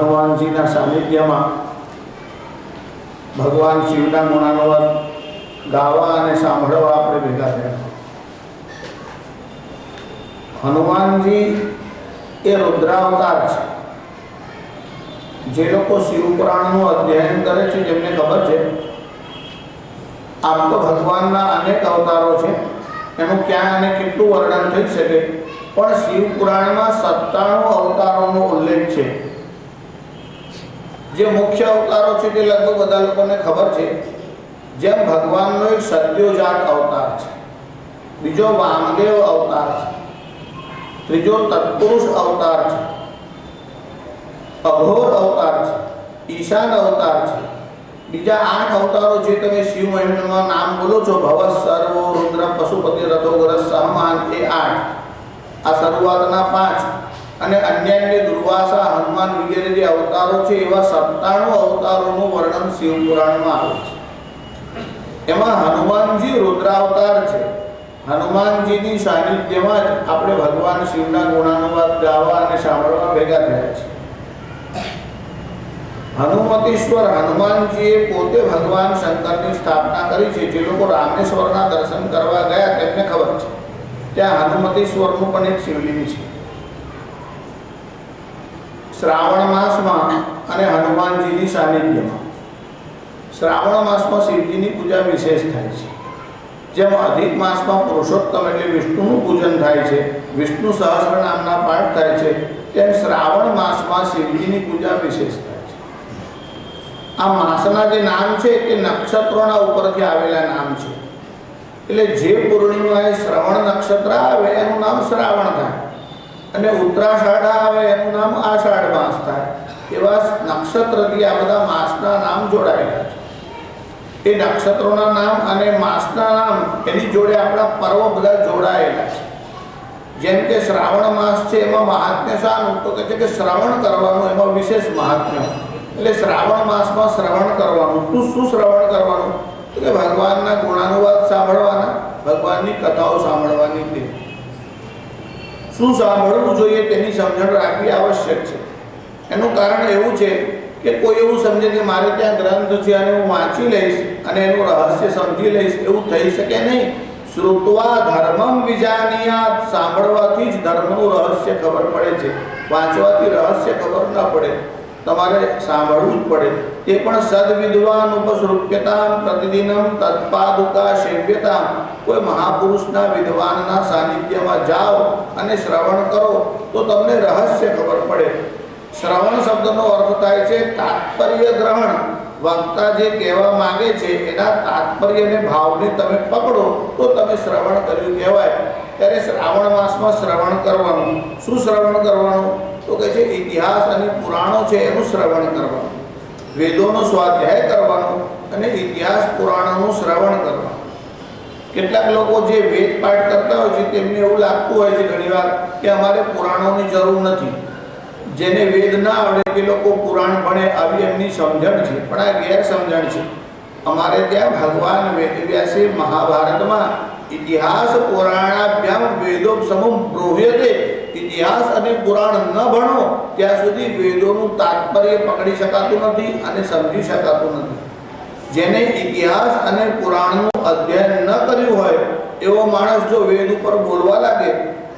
હનુમાનજીના સાનિધ્યમાં ભગવાન શિવના ગુણાનુવાદ ગાવા અને સાંભળવા આપણે ભેગા થયા। હનુમાનજી એ રુદ્રાવતાર છે। જે લોકો શિવ પુરાણનું અધ્યયન કરે છે જેમને ખબર છે આમ તો ભગવાનના અનેક અવતારો છે, એનું ક્યાં અને કેટલું વર્ણન થઈ શકે, પણ શિવ પુરાણમાં 97 અવતારોનો ઉલ્લેખ છે। જે મુખ્ય અવતારો છે તે લગભગ બધા લોકોને ખબર છે। જેમ ભગવાનનો એક સદ્યોજાત અવતાર છે, બીજો વામદેવ અવતાર છે, ત્રીજો તત્પુરુષ અવતાર છે, અઘોર અવતાર છે, ઈશાન અવતાર છે, બીજા 8 અવતારો જે તમે શિવ મહિમામાં નામ બોલો છો, ભવ સર્વો રુદ્ર પશુપતિ રથોગ્ર સહમાન, એ 8 આ શરૂઆતના 5 અને અન્ય દુર્વાસા હનુમાન વગેરે જે અવતારો છે એવા 97 અવતારોનું વર્ણન શિવ પુરાણમાં આવે છે। એમાં હનુમાનજી રુદ્રાવતાર છે। હનુમાનજીની સાનિધ્યમાં જ આપણે ભગવાન શિવના ગુણાનુવાદ ગાવા અને સાંભળવા ભેગા થયા છીએ। હનુમતીશ્વર હનુમાનજીએ પોતે ભગવાન શંકરની સ્થાપના કરી છે। જે લોકો રામેશ્વરના દર્શન કરવા ગયા તેમને ખબર છે ત્યાં હનુમતીશ્વરનું પણ એક શિવલિંગ છે। શ્રાવણ માસમાં અને હનુમાનજીની સાનિધ્યમાં શ્રાવણ માસમાં શિવજીની પૂજા વિશેષ થાય છે। જેમ અધિક માસમાં પુરુષોત્તમ એટલે વિષ્ણુનું પૂજન થાય છે, વિષ્ણુ સહસ્ર નામના પાઠ થાય છે, તેમ શ્રાવણ માસમાં શિવજીની પૂજા વિશેષ થાય છે। આ માસના જે નામ છે તે નક્ષત્રોના ઉપરથી આવેલા નામ છે। એટલે જે પૂર્ણિમાએ શ્રવણ નક્ષત્ર આવે એનું નામ શ્રાવણ થાય અને ઉત્તરાષાઢ આવે એનું નામ આષાઢ માસ થાય। એવા નક્ષત્રથી આ બધા માસના નામ જોડાયેલા છે। એ નક્ષત્રોના નામ અને માસના નામ એની જોડે આપણા પર્વ બધા જોડાયેલા છે। જેમ કે શ્રાવણ માસ છે એમાં મહાત્મ્ય શાનું તો કે છે કે શ્રવણ કરવાનું એમાં વિશેષ મહાત્મ્ય। એટલે શ્રાવણ માસમાં શ્રવણ કરવાનું। શું શ્રવણ કરવાનું તો કે ભગવાનના ગુણાનુવાદ સાંભળવાના, ભગવાનની કથાઓ સાંભળવાની। તે શું સાંભળવું જોઈએ તેની સમજણ રાખવી આવશ્યક છે। એનું કારણ એવું છે કે કોઈ એવું સમજે કે મારે ત્યાં ગ્રંથ છે અને હું વાંચી લઈશ અને એનું રહસ્ય સમજી લઈશ, એવું થઈ શકે નહીં। શ્રુત્વા ધર્મમ વિજાનીયાત, સાંભળવાથી જ ધર્મનું રહસ્ય ખબર પડે છે, વાંચવાથી રહસ્ય ખબર ન પડે। તમારે સાંભળવું જ પડે। તે પણ સદવિદ્વાન ઉપસૃપ્યતામ પ્રતિદિનમ તત્પાદુકા સેવ્યતામ, કોઈ મહાપુરુષના વિદ્વાનના સાનિધ્યમાં જાઓ અને શ્રવણ કરો તો તમને રહસ્ય ખબર પડે। શ્રવણ શબ્દનો અર્થ થાય છે તાત્પર્ય ગ્રહણ। વક્તા જે કહેવા માંગે છે એના તાત્પર્ય અને ભાવને તમે પકડો તો તમે શ્રવણ કર્યું કહેવાય। ત્યારે શ્રાવણ માસમાં શ્રવણ કરવાનું। શું શ્રવણ કરવાનું તો કે છે ઇતિહાસ અને પુરાણો છે એનું શ્રવણ કરવાનું, વેદોનો સ્વાધ્યાય કરવાનો અને ઇતિહાસ પુરાણોનું શ્રવણ કરવાનું। કેટલાક લોકો જે વેદ પાઠ કરતા હોય છે તેમને એવું લાગતું હોય છે ઘણીવાર કે અમારે પુરાણોની જરૂર નથી। જેને વેદ ના આવડે તે લોકો પુરાણ ભણે આવી એમની સમજણ છે, પણ આ ગેરસમજણ છે। અમારે ત્યાં ભગવાન વેદવ્યાસે મહાભારતમાં ઇતિહાસ પુરાણાભ્યામ વેદોપસમમ બ્રૂહ્યતે, ઇતિહાસ અને પુરાણ ન ભણો ત્યાં સુધી વેદોનું તાત્પર્ય પકડી શકાતું નથી અને સમજી શકાતું નથી। જેને ઇતિહાસ અને પુરાણનું અધ્યયન ન કર્યું હોય એવો માણસ જો વેદ ઉપર બોલવા લાગે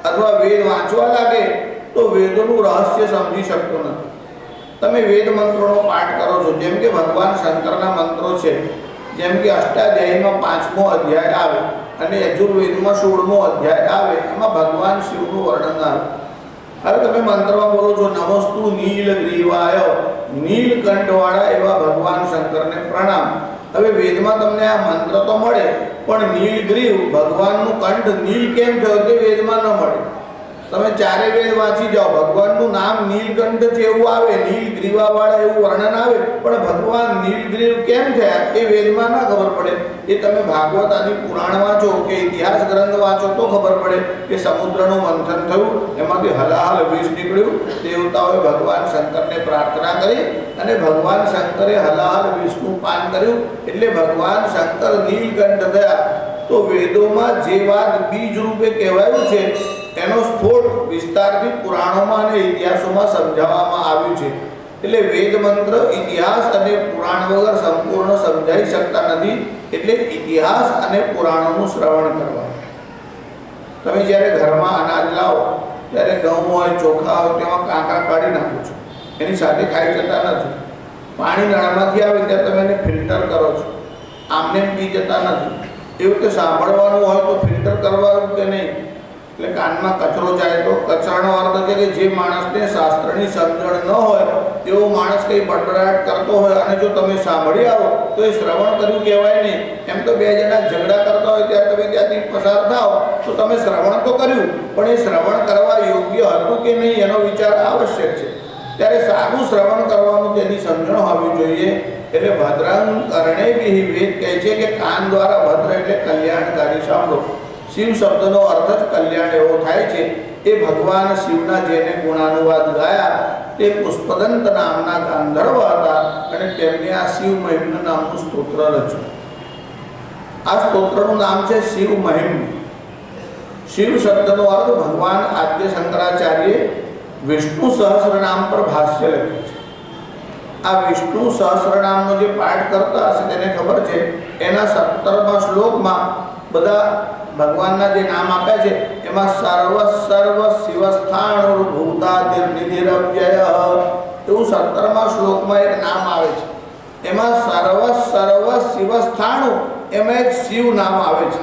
અથવા વેદ વાંચવા લાગે તો વેદોનું રહસ્ય સમજી શકતો નથી। તમે વેદ મંત્રોનો પાઠ કરો છો, જેમ કે ભગવાન શંકરના મંત્રો છે, જેમ કે અષ્ટાધ્યાયીમાં 5મો અધ્યાય આવે અને યજુર્વેદમાં 16મો અધ્યાય આવે, એમાં ભગવાન શિવનું વર્ણન આવે। હવે તમે મંત્રમાં બોલો છો નમસ્તુ નીલગ્રીવાય, નીલકંઠવાળા એવા ભગવાન શંકરને પ્રણામ। હવે વેદમાં તમને આ મંત્ર તો મળે પણ નીલગ્રીવ ભગવાનનું કંઠ નીલ કેમ થયો તે વેદમાં ન મળે। તમે ચારે વેદ વાંચી જાઓ, ભગવાનનું નામ નીલકંઠ છે એવું આવે, નીલગ્રીવાવાળા એવું વર્ણન આવે, પણ ભગવાન નીલગ્રીવ કેમ થયા એ વેદમાં ના ખબર પડે। એ તમે ભાગવત આદિ પુરાણ વાંચો કે ઇતિહાસ ગ્રંથ વાંચો તો ખબર પડે કે સમુદ્રનું મંથન થયું, એમાંથી હલાહલ વિષ નીકળ્યું, દેવતાઓએ ભગવાન શંકરને પ્રાર્થના કરી અને ભગવાન શંકરે હલાહલ વિષનું પાન કર્યું એટલે ભગવાન શંકર નીલકંઠ થયા। તો વેદોમાં જે વાત બીજ રૂપે કહેવાયું છે એનો સ્ફોટ વિસ્તારથી પુરાણોમાં અને ઇતિહાસોમાં સમજાવવામાં આવ્યું છે। એટલે વેદ મંત્ર ઇતિહાસ અને પુરાણ વગર સંપૂર્ણ સમજાઈ શકતા નથી. એટલે ઇતિહાસ અને પુરાણોનું શ્રવણ કરવા. તમે જ્યારે ઘરમાં અનાજ લાવો ત્યારે ઘઉં હોય, ચોખા હોય, તેમાં કાંકરા કાઢી નાખો છો, એની સાથે ખાઈ જતા નથી. પાણી નળમાંથી આવે ત્યારે તમે એને ફિલ્ટર કરો છો, આમને પી જતા નથી. એવું રીતે સાંભળવાનું હોય તો ફિલ્ટર કરવાનું કે નહીં. એટલે કાનમાં કચરો જાય તો કચરાનો અર્થ છે કે જે માણસને શાસ્ત્રની સમજણ ન હોય તેવો માણસ કંઈ બડબડાટ કરતો હોય અને જો તમે સાંભળી આવો તો એ શ્રવણ કર્યું કહેવાય નહીં. એમ તો બે જણા ઝઘડા કરતા હોય ત્યારે તમે ત્યાંથી પસાર થાઓ તો તમે શ્રવણ તો કર્યું, પણ એ શ્રવણ કરવા યોગ્ય હતું કે નહીં એનો વિચાર આવશ્યક છે. ત્યારે સારું શ્રવણ કરવાનું તેની સમજણ હોવી જોઈએ. એટલે ભદ્રં કર્ણેભિઃ વેદ કહે છે કે કાન દ્વારા ભદ્ર એટલે કલ્યાણકારી સાંભળો. શિવ શબ્દનો અર્થ જ કલ્યાણ એવો થાય છે. એ ભગવાન શિવના જેને ગુણાનુવાદ ગાયા તે પુષ્પદંત નામના ગાંધર્વ હતા અને તેમને આ શિવ મહિમ નામનું સ્તોત્ર રચ્યું. આ સ્તોત્રનું નામ છે શિવ મહિમ. શિવ શબ્દનો અર્થ ભગવાન આદ્ય શંકરાચાર્ય વિષ્ણુ સહસ્રનામ પર ભાષ્ય લખ્યું છે. આ વિષ્ણુ સહસ્રનામનો જે પાઠ કરતા હશે તેને ખબર છે. એના 17મા શ્લોકમાં બધા ભગવાનના જે નામ આપ્યા છે એમાં સર્વ સર્વ શિવસ્થાણુર ભૂતાદિર્નિધિરવ્યય એવું 17મા શ્લોકમાં એક નામ આવે છે. એમાં સર્વ સર્વ શિવસ્થાણુ એમાં એક શિવ નામ આવે છે.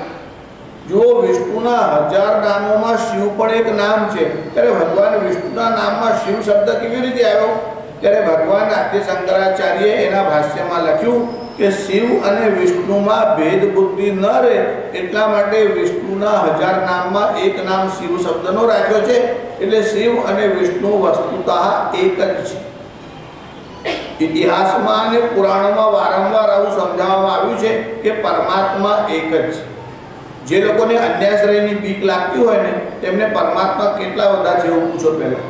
જુઓ, વિષ્ણુના 1000 નામોમાં શિવ પણ એક નામ છે. ત્યારે ભગવાન વિષ્ણુના નામમાં શિવ શબ્દ કેવી રીતે આવ્યો? ત્યારે ભગવાન આદ્ય શંકરાચાર્ય એના ભાષ્યમાં લખ્યું કે શિવ અને વિષ્ણુમાં ભેદ બુદ્ધિ ન રહે એટલા માટે વિષ્ણુના 1000 નામમાં એક નામ શિવ શબ્દનો રાખ્યો છે. એટલે શિવ અને વિષ્ણુ વસ્તુતઃ એક જ છે. ઇતિહાસમાં અને પુરાણોમાં વારંવાર આવું સમજાવવામાં આવ્યું છે કે પરમાત્મા એક જ છે. જે લોકોને અન્યાશ્રયની બીક લાગતી હોય ને તેમને પરમાત્મા કેટલા બધા છે એવું પૂછો. પહેલા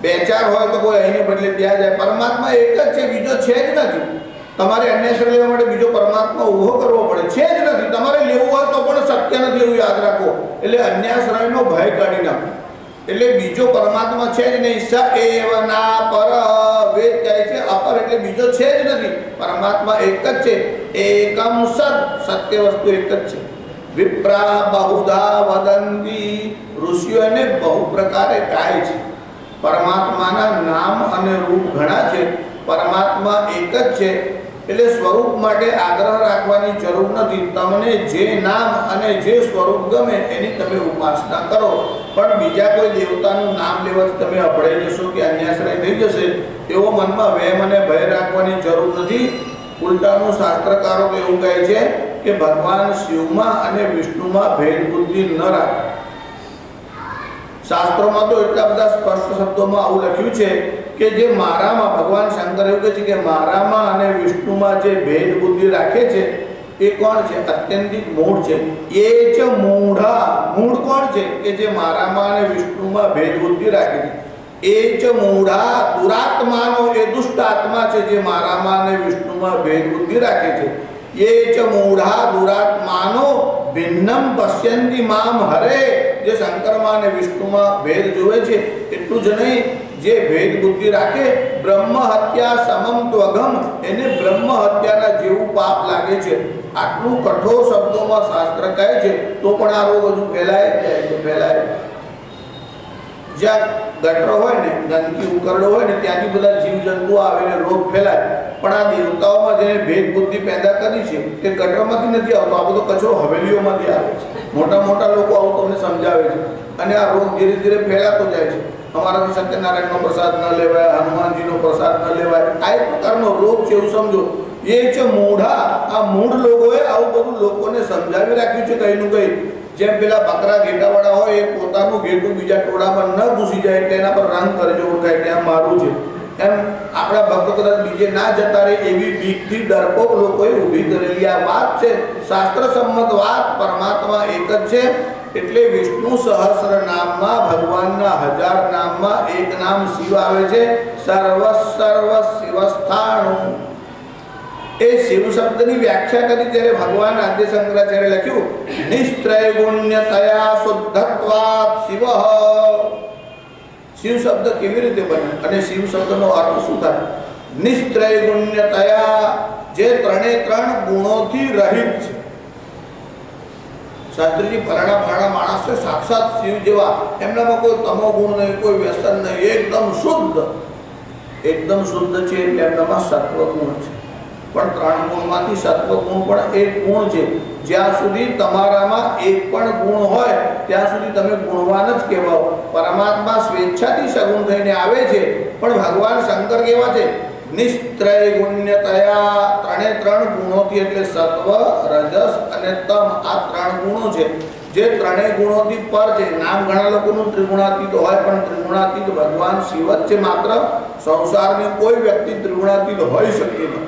2-4 હોય તો કોઈ અહીંને બદલે ત્યાં જાય. પરમાત્મા એક જ છે, બીજો છે જ નથી. તમારે અન્યાશ્રય લેવા માટે બીજો પરમાત્મા ઊભો કરવો પડે, છે જ નથી. તમારે લેવું હોય તો પણ શક્ય નથી, એવું યાદ રાખો. એટલે અન્યાશ્રયનો ભય કાઢી નાખો. એટલે બીજો પરમાત્મા છે જ નહીં. સ એવ ના પર વેદ કહે છે અપર એટલે બીજો છે જ નથી. પરમાત્મા એક જ છે. એકમ સત, સત્ય વસ્તુ એક જ છે. વિપ્રા બહુધા વદંતી, ઋષિઓ એને બહુ પ્રકારે કહે છે. પરમાત્માના નામ અને રૂપ ઘણા છે, પરમાત્મા એક જ છે. એટલે સ્વરૂપ માટે આગ્રહ રાખવાની જરૂર નથી. તમને જે નામ અને જે સ્વરૂપ ગમે એની તમે ઉપાસના કરો. પણ બીજા કોઈ દેવતાનું નામ લેવાથી તમે અભળાઈ જશો કે અન્યાશ્રય થઈ જશે એવો મનમાં વહેમ અને ભય રાખવાની જરૂર નથી. ઉલટાનું શાસ્ત્રકારો એવું કહે છે કે ભગવાન શિવમાં અને વિષ્ણુમાં ભેદ બુદ્ધિ ન રાખે. શાસ્ત્રોમાં તો એટલા બધા સ્પષ્ટ શબ્દોમાં આવું લખ્યું છે કે જે મારામાં, ભગવાન શંકર એવું કહે છે કે મારામાં અને વિષ્ણુમાં જે ભેદ બુદ્ધિ રાખે છે એ કોણ છે? અત્યંતિક મૂળ છે. એ જ મૂઢા, મૂળ કોણ છે? કે જે મારામાં અને વિષ્ણુમાં ભેદ બુદ્ધિ રાખે છે. એ જ મૂઢા દુરાત્માનો, એ દુષ્ટ આત્મા છે જે મારામાં અને વિષ્ણુમાં ભેદ બુદ્ધિ રાખે છે. એ જ મૂઢા દુરાત્માનો ભિન્નમ પશ્યંતિ મામ હરે, જે શંકરમાં અને વિષ્ણુમાં ભેદ જોવે છે. એટલું જ નહીં, જે ભેદ બુદ્ધિ રાખે બ્રહ્મ હત્યા સમમ ત્વગમ, એને બ્રહ્મ હત્યાના જેવું પાપ લાગે છે. આટલું કઠોર શબ્દોમાં શાસ્ત્ર કહે છે તો પણ આ રોગ હજુ ફેલાય જાય છે, ફેલાય. જ્યાં ગટર હોય ને, ગંદકી ઉકરડો હોય ને ત્યાંથી બધા જીવજંતુ આવે ને રોગ ફેલાય. પણ આ દેવતાઓમાં જેને ભેદ બુદ્ધિ પેદા કરી છે તે ગટરમાંથી નથી આવતો. આ બધો કચરો હવેલીઓમાંથી આવે છે. મોટા મોટા લોકો આવું તમને સમજાવે છે અને આ રોગ ધીરે ધીરે ફેલાતો જાય છે. અમારાથી સત્યનારાયણનો પ્રસાદ ન લેવાય, હનુમાનજીનો પ્રસાદ ન લેવાય, આ એક પ્રકારનો રોગ છે એવું સમજો. એ છે મૂઢા. આ મૂઢ લોકોએ આવું બધું લોકોને સમજાવી રાખ્યું છે કઈનું કઈ. જેમ પેલા બકરા ઘેટાવાળા હોય એ પોતાનું ઘેટું બીજા ટોળામાં ન ઘૂસી જાય એટલે એના પર રંગ કરજો ઓળખાય કે આ મારું છે. એમ આપણા ભક્તો કદાચ બીજે ના જતા રહે એવી બીકથી ડરપોક લોકોએ ઊભી કરેલી આ વાત છે. શાસ્ત્ર સંમત વાત. પરમાત્મા એક જ છે. એટલે વિષ્ણુ સહસ્ર નામમાં ભગવાનના 1000 નામમાં એક નામ શિવ આવે છે. સર્વ સર્વ શિવસ્થાણુ. એ શિવ શબ્દની વ્યાખ્યા કરી ત્યારે ભગવાન આદ્ય શંકરાચાર્ય લખ્યું નિસ્ત્રૈગુણ્યતયા શુદ્ધત્વાत् શિવ. શિવ શબ્દ કેવી રીતે બને અને શિવ શબ્દનો અર્થ શું થાય? નિસ્ત્રય ગુણ્યતયા, જે ત્રણે ત્રણ ગુણોથી રહિત છે. શાસ્ત્રીજી ફલાણા માણસ છે સાક્ષાત શિવ જેવા, એમનામાં કોઈ તમો ગુણ નહીં, કોઈ વ્યસન નહીં, એકદમ શુદ્ધ છે, એટલે એમનામાં સત્વ ગુણ છે. પણ ત્રણ ગુણમાંથી સત્વ ગુણ પણ એક ગુણ છે. જ્યાં સુધી તમારામાં એક પણ ગુણ હોય ત્યાં સુધી તમે ગુણવાન જ કહેવાઓ. પરમાત્મા સ્વેચ્છાથી સગુણ થઈને આવે છે, પણ ભગવાન શંકર કેવા છે? નિસ્ત્રય ગુણ્યતયા, ત્રણે ત્રણ ગુણોથી, એટલે સત્વ, રજસ અને તમ, આ ત્રણ ગુણો છે જે ત્રણેય ગુણોથી પર છે. નામ ઘણા લોકોનું ત્રિગુણાતીત હોય, પણ ત્રિગુણાતીત ભગવાન શિવ જ છે માત્ર. સંસારની કોઈ વ્યક્તિ ત્રિગુણાતીત હોઈ શકતી નથી.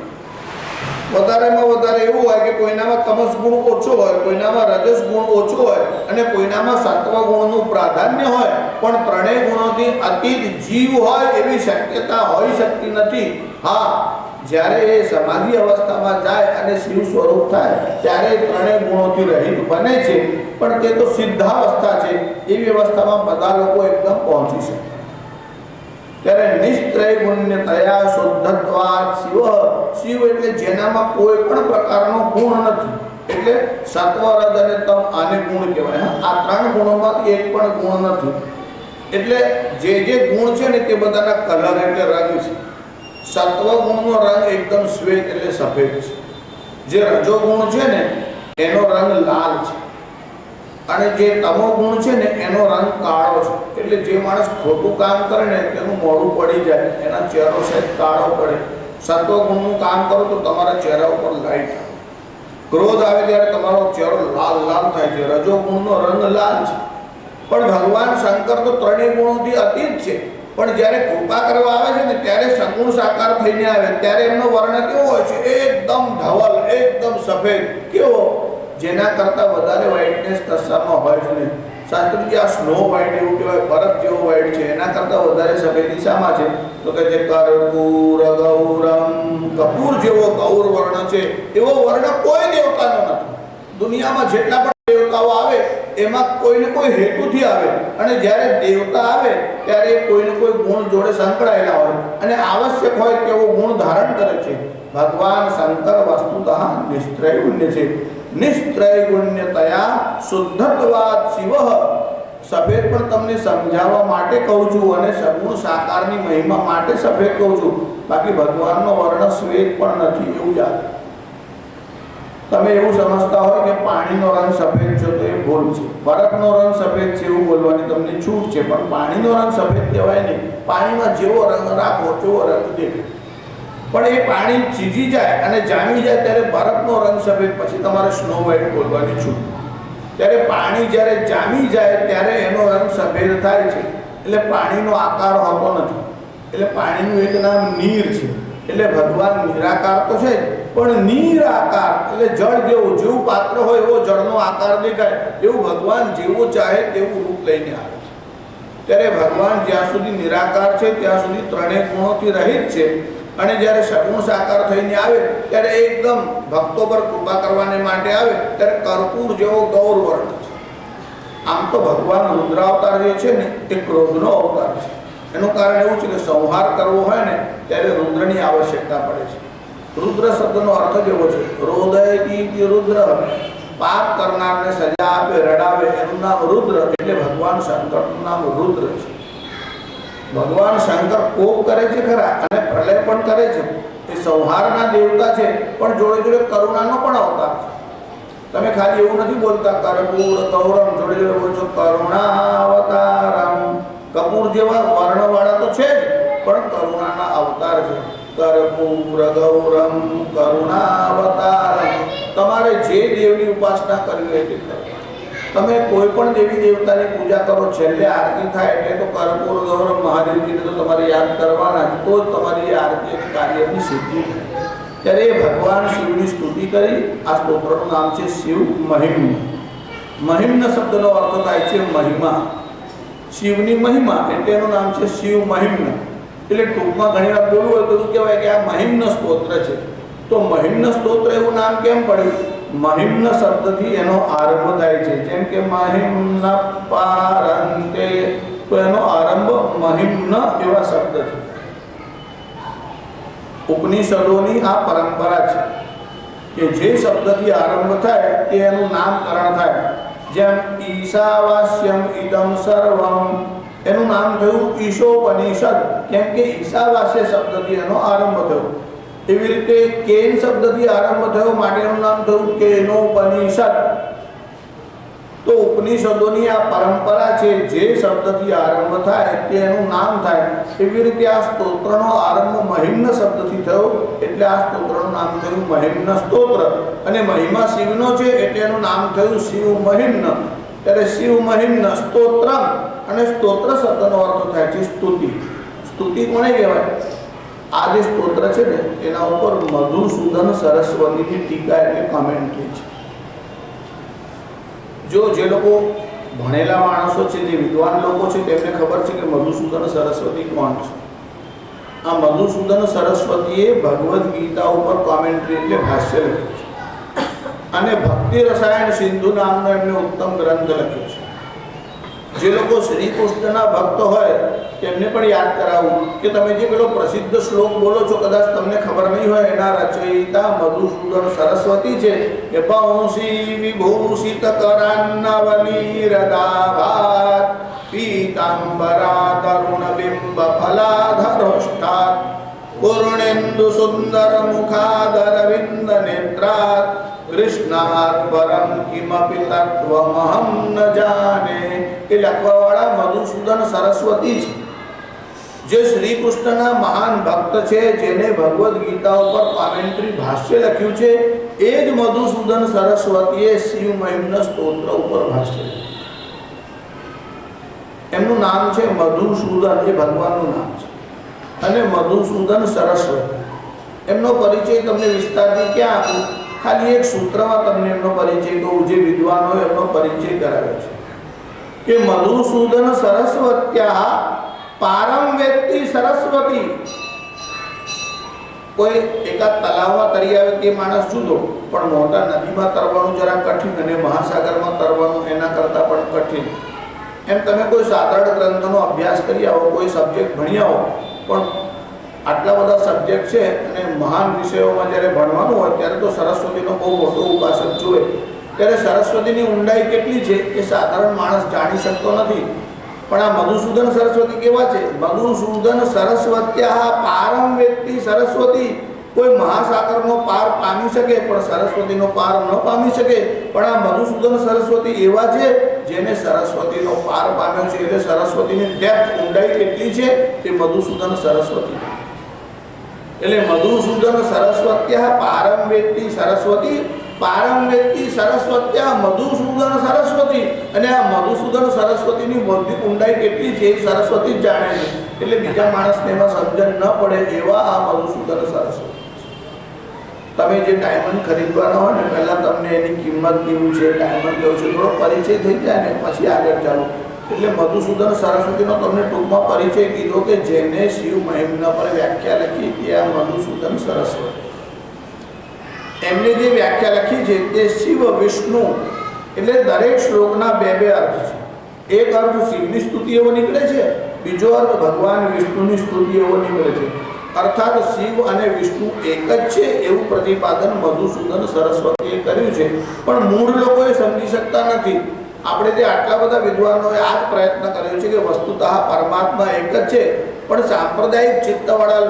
વધારેમાં વધારે એવું હોય કે કોઈનામાં તમસ ગુણ ઓછો હોય, કોઈનામાં રજસ ગુણ ઓછો હોય અને કોઈનામાં સત્વ ગુણનું પ્રાધાન્ય હોય, પણ ત્રણેય ગુણોથી અતીત જીવ હોય એવી શક્યતા હોઈ શકતી નથી. હા, જ્યારે એ સમાધિ અવસ્થામાં જાય અને શિવ સ્વરૂપ થાય ત્યારે ત્રણેય ગુણોથી રહિત બને છે. પણ તે તો સિદ્ધાવસ્થા છે, એવી અવસ્થામાં બધા લોકો એકદમ પહોંચી શકે. ત્યારે નિસ્ત્રય ગુણ્યતયા શુદ્ધત્વાत् શિવ એટલે જેનામાં કોઈ પણ પ્રકારનો ગુણ નથી, એટલે સત્વ, રજ અને તમ, આને ગુણ કહેવાય. આ ત્રણ ગુણોમાંથી એક પણ ગુણ નથી. એટલે જે ગુણ છે ને તે બધાના કલર એટલે રંગ છે. સત્વ ગુણનો રંગ એકદમ શ્વેત એટલે સફેદ છે. જે રજો ગુણ છે ને એનો રંગ લાલ છે, અને જે તમો ગુણ છે ને એનો રંગ કાળો છે. એટલે જે માણસ ખોટું કામ કરે ને તેનું મોઢું પડી જાય, એના ચહેરો સહેજ કાળો પડે. સત્વ ગુણનું કામ કરો તો તમારા ચહેરા ઉપર લાઈટ આવે. ક્રોધ આવે ત્યારે તમારો ચહેરો લાલ થાય છે. રજો ગુણનો રંગ લાલ છે. પણ ભગવાન શંકર તો ત્રણેય ગુણોથી અતીત છે, પણ જ્યારે કૃપા કરવા આવે છે ને ત્યારે સગુણ સાકાર થઈને આવે ત્યારે એમનો વર્ણ કેવો હોય છે? એકદમ ધવલ, એકદમ સફેદ. કેવો? જેના કરતાં વધારે વ્હાઇટનેસ કશામાં હોય જ નહીં. શાસ્ત્રીજી આ સ્નો વ્હાઇટ એવું કહેવાય, બરફ જેવો વ્હાઇટ છે. એના કરતાં વધારે સફેદી શામાં છે? તો કે જે કર્પૂર ગૌરમ, કપૂર જેવો ગૌર વર્ણ છે એવો વર્ણ કોઈ દેવતાનો નથી. દુનિયામાં જેટલા પણ દેવતાઓ આવે એમાં કોઈને કોઈ હેતુથી આવે, અને જ્યારે દેવતા આવે ત્યારે કોઈને કોઈ ગુણ જોડે સંકળાયેલા હોય અને આવશ્યક હોય તેવો ગુણ ધારણ કરે છે. ભગવાન શંકર વસ્તુતઃ નિસ્ત્રય ગુણ્ય છે. નિસ્ત્રય ગુણ્યતયા શુદ્ધત્વાत् શિવ. સફેદ પણ તમને સમજાવવા માટે કહું છું અને સગુણ સાકારની મહિમા માટે સફેદ કહું છું. બાકી ભગવાનનો વર્ણ શ્વેત પણ નથી એવું યાદ. તમે એવું સમજતા હોય કે પાણીનો રંગ સફેદ છે તો એ ભૂલ છે. બરફનો રંગ સફેદ છે એવું બોલવાની તમને છૂટ છે, પણ પાણીનો રંગ સફેદ કહેવાય નહીં. પાણીમાં જેવો રંગ રાખો તેવો રંગ દેખાય. પણ એ પાણી ચીજી જાય અને જામી જાય ત્યારે બરફનો રંગ સફેદ, પછી તમારે સ્નો વ્હાઇટ બોલવાની છૂટ. ત્યારે પાણી જ્યારે જામી જાય ત્યારે એનો રંગ સફેદ થાય છે. એટલે પાણીનો આકાર હોતો નથી. એટલે પાણીનું એક નામ નીર છે. એટલે ભગવાન નિરાકાર તો છે જ, પણ નિરાકાર એટલે જળ જેવું પાત્ર હોય એવો જળનો આકાર દેખાય, એવું ભગવાન જેવું ચાહે તેવું રૂપ લઈને આવે છે. ત્યારે ભગવાન જ્યાં સુધી નિરાકાર છે ત્યાં સુધી ત્રણેય ગુણોથી રહિત છે, અને જ્યારે સગુણ સાકાર થઈને આવે ત્યારે એકદમ ભક્તો પર કૃપા કરવાને માટે આવે ત્યારે કર્પૂર જેવો ગૌર વર્ણ છે. આમ તો ભગવાન રુદ્રાવતાર જે છે ને એ ક્રોધનો અવતાર છે. એનું કારણ એવું છે કે સંહાર કરવો હોય ને ત્યારે રુદ્રની આવશ્યકતા પડે છે. રુદ્ર શબ્દનો અર્થ જ એવો છે, રોદયતી રુદ્ર, પાપ કરનારને સજા આપે, રડાવે, એનું નામ રુદ્ર. એટલે ભગવાન શંકરનું નામ રુદ્ર છે. ભગવાન શંકર કોપ કરે છે ખરા અને પ્રલય પણ કરે છે. એ સંહારના દેવતા છે, પણ જોડે જોડે કરુણાનો પણ અવતાર છે. તમે ખાલી એવું નથી બોલતા કર્પૂર ગૌરમ, જોડે જોડે બોલો છો કરુણાવતારમ. કપૂર જેવા વર્ણવાળા તો છે જ, પણ કરુણાના અવતાર છે. કર્પૂર ગૌરમ કરુણાવતારમ. તમારે જે દેવની ઉપાસના કરવી હોય તે કરો. તમે કોઈ પણ દેવી દેવતાની પૂજા કરો, છેલ્લે આરતી થાય એટલે તો કર્પૂર ગૌરમ મહાદેવજીને તો તમારે યાદ કરવાના જ, તો જ તમારી આરતી અને કાર્યની સિદ્ધિ થાય. ત્યારે ભગવાન શિવની સ્તુતિ કરી. આ સ્તોત્રનું નામ છે શિવ મહિમ્ન. મહિમ્ન શબ્દનો અર્થ થાય છે મહિમા. શિવની મહિમા એટલે એનું નામ છે શિવ મહિમ્ન. એટલે ટૂંકમાં ઘણી વાર બોલવું હોય તો શું કહેવાય કે આ મહિમ્ન સ્તોત્ર છે. તો મહિમ્ન સ્તોત્ર એવું નામ કેમ પડ્યું? મહિમ્ન શબ્દથી એનો આરંભ થાય છે. જેમ કે મહિમ્ન પારંતે તો એનો આરંભ મહિમ્ન એવા શબ્દથી. ઉપનિષદોની આ પરંપરા છે કે જે શબ્દથી આરંભ થાય તે એનું નામકરણ થાય. જેમ ઈશાવાસ્યમ ઇદમ સર્વમ, એનું નામ થયું ઈશોપનિષદ, કેમ કે ઈશાવાસ્ય શબ્દથી એનો આરંભ થયો. એવી રીતે કેન શબ્દથી આરંભ થયો માટે એનું નામ થયું કેનોપનિષદ. તો ઉપનિષદોની આ પરંપરા છે, જે શબ્દથી આરંભ થાય તેનું નામ થાય. એવી રીતે આ સ્તોત્રનો આરંભ મહિમ્ન શબ્દથી થયો એટલે આ સ્તોત્રનું નામ થયું મહિમ્ન સ્તોત્ર. અને મહિમા શિવનો છે એટલે એનું નામ થયું શિવ મહિમ્ન. ત્યારે શિવ મહિમ્ન સ્તોત્રમ, અને સ્તોત્ર શબ્દનો અર્થ થાય છે સ્તુતિ. સ્તુતિ કોને કહેવાય? આ જે સ્તોત્ર છે ને એના ઉપર મધુસૂદન સરસ્વતીની ટીકા એટલે કોમેન્ટ્રી છે. જે લોકો ભણેલા માણસો છે, જે વિદ્વાન લોકો છે, તેમને ખબર છે કે મધુસૂદન સરસ્વતી કોણ છે. આ મધુસૂદન સરસ્વતીએ ભગવદ્ ગીતા ઉપર કોમેન્ટ્રી એટલે ભાષ્ય લખ્યું છે. અને ભક્તિ રસાયણ સિંધુ નામનો એમને ઉત્તમ ગ્રંથ લખ્યો છે. જે લોકો શ્રી કૃષ્ણના ભક્ત હોય તેમને પણ યાદ કરાવું કે તમે જે પેલો પ્રસિદ્ધ શ્લોક બોલો છો, કદાચ તમને ખબર નહીં હોય, એના રચયિતા મધુસૂદન સરસ્વતી છે. કે પૌંસી વિભૂષિત કરાન્નવનીરદાભાત પીતાંબરા તરુણ બિંબ ફલાધરોષ્ઠાત પૂર્ણેન્દુ સુંદર મુખાદરવિંદ નેત્રાત કૃષ્ણાત પરમ કિમપી તત્વમહં ન જાને. એ લખવાવાળા મધુસૂદન સરસ્વતી છે, જે શ્રી કૃષ્ણના મહાન ભક્ત છે, જેને ભગવદ્ ગીતા ઉપર કોમેન્ટ્રી ભાષ્ય લખ્યું છે. એ જ મધુસૂદન સરસ્વતીએ શિવ મહિમ્ન સ્તોત્ર ઉપર ભાષ્ય લખ્યું. એમનું નામ છે મધુસૂદન, એ ભગવાનનું નામ છે. અને મધુસૂદન સરસ્વતી, એમનો પરિચય તમને વિસ્તારથી ક્યાં આપું? ખાલી એક સૂત્રમાં તમને એમનો પરિચય કહું, જે વિદ્વાનો એમનો પરિચય કરાવ્યો છે કે મધુસૂદન સરસ્વત્યા પારમ વેત્તિ સરસ્વતી. કોઈ એકાદ તલાવમાં તરી આવે તે માણસ જુદો, પણ મોટા નદીમાં તરવાનું જરા કઠિન અને મહાસાગરમાં તરવાનું એના કરતાં પણ કઠિન. એમ તમે કોઈ સાધારણ ગ્રંથનો અભ્યાસ કરી આવો, કોઈ સબ્જેક્ટ ભણી આવો, પણ આટલા બધા સબ્જેક્ટ છે અને મહાન વિષયોમાં જ્યારે ભણવાનું હોય ત્યારે તો સરસ્વતીનો બહુ મોટો ઉપાસક જોઈએ. ત્યારે સરસ્વતીની ઊંડાઈ કેટલી છે એ સાધારણ માણસ જાણી શકતો નથી. પણ આ મધુસૂદન સરસ્વતી કેવા છે? મધુસૂદન સરસ્વત્યા પારમ વેત્તિ સરસ્વતી. કોઈ મહાસાગરનો પાર પામી શકે પણ સરસ્વતીનો પાર ન પામી શકે. પણ આ મધુસૂદન સરસ્વતી એવા છે જેને સરસ્વતીનો પાર પામ્યો છે. એટલે સરસ્વતીની ડેપ્થ, ઊંડાઈ કેટલી છે તે મધુસૂદન સરસ્વતી. એટલે મધુસૂદન સરસ્વત્યા પારમ વેત્તિ સરસ્વતી, પારમ વેત્તિ સરસ્વત્યા મધુસૂદન સરસ્વતી. અને આ મધુસૂદન સરસ્વતીની બૌદ્ધિક ઊંડાઈ કેટલી છે એ સરસ્વતી જ જાણે છે. એટલે બીજા માણસને એમાં સમજણ ન પડે એવા આ મધુસૂદન સરસ્વતી. તમે જે ડાયમંડ ખરીદવાનો હોય ને, પહેલાં તમને એની કિંમત કેવું છે, ડાયમંડ કેવું છે, થોડો પરિચય થઈ જાય ને પછી આગળ ચાલો. એટલે મધુસૂદન સરસ્વતીનો તમને ટૂંકમાં પરિચય કીધો કે જેને શિવ મહિમ્ન પર વ્યાખ્યા લખી તે આ મધુસૂદન સરસ્વતી. એમને જે વ્યાખ્યા લખી છે તે શિવ વિષ્ણુ, એટલે દરેક શ્લોકના બે અર્થ છે. એક અર્થ શિવની સ્તુતિ એવો નીકળે છે, બીજો અર્થ ભગવાન વિષ્ણુની સ્તુતિ એવો નીકળે છે. અર્થાત શિવ અને વિષ્ણુ એક જ છે એવું પ્રતિપાદન મધુસૂદન સરસ્વતીએ કર્યું છે. પણ મૂળ લોકો એ સમજી શકતા નથી. આપણે જે આટલા બધા વિદ્વાનોએ આ જ પ્રયત્ન કર્યો છે કે વસ્તુતઃ પરમાત્મા એક જ છે, પણ સાંપ્રદાયિક ચિત્તવાળા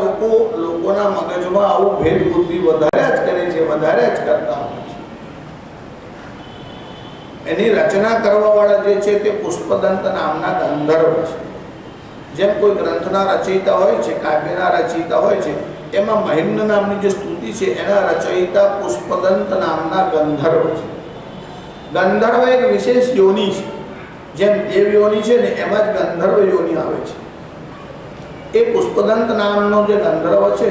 લોકોના મગજમાં આવું ભેદ બુદ્ધિ વધારે જ કરે છે, વધારે જ કરતા હોય છે. એની રચના કરવાવાળા જે છે તે પુષ્પદંત નામના ગંધર્વ છે. જેમ કોઈ ગ્રંથના રચયિતા હોય છે, કાવ્યના રચયિતા હોય છે, એમાં મહિમ્ન નામની જે સ્તુતિ છે એના રચયિતા પુષ્પદંત નામના ગંધર્વ છે. ગંધર્વ એક વિશેષ યોની છે. જેમ દેવ યોની છે ને એમાં જ ગંધર્વ યોની આવે છે. એ પુષ્પદંત નામનો જે ગંધર્વ છે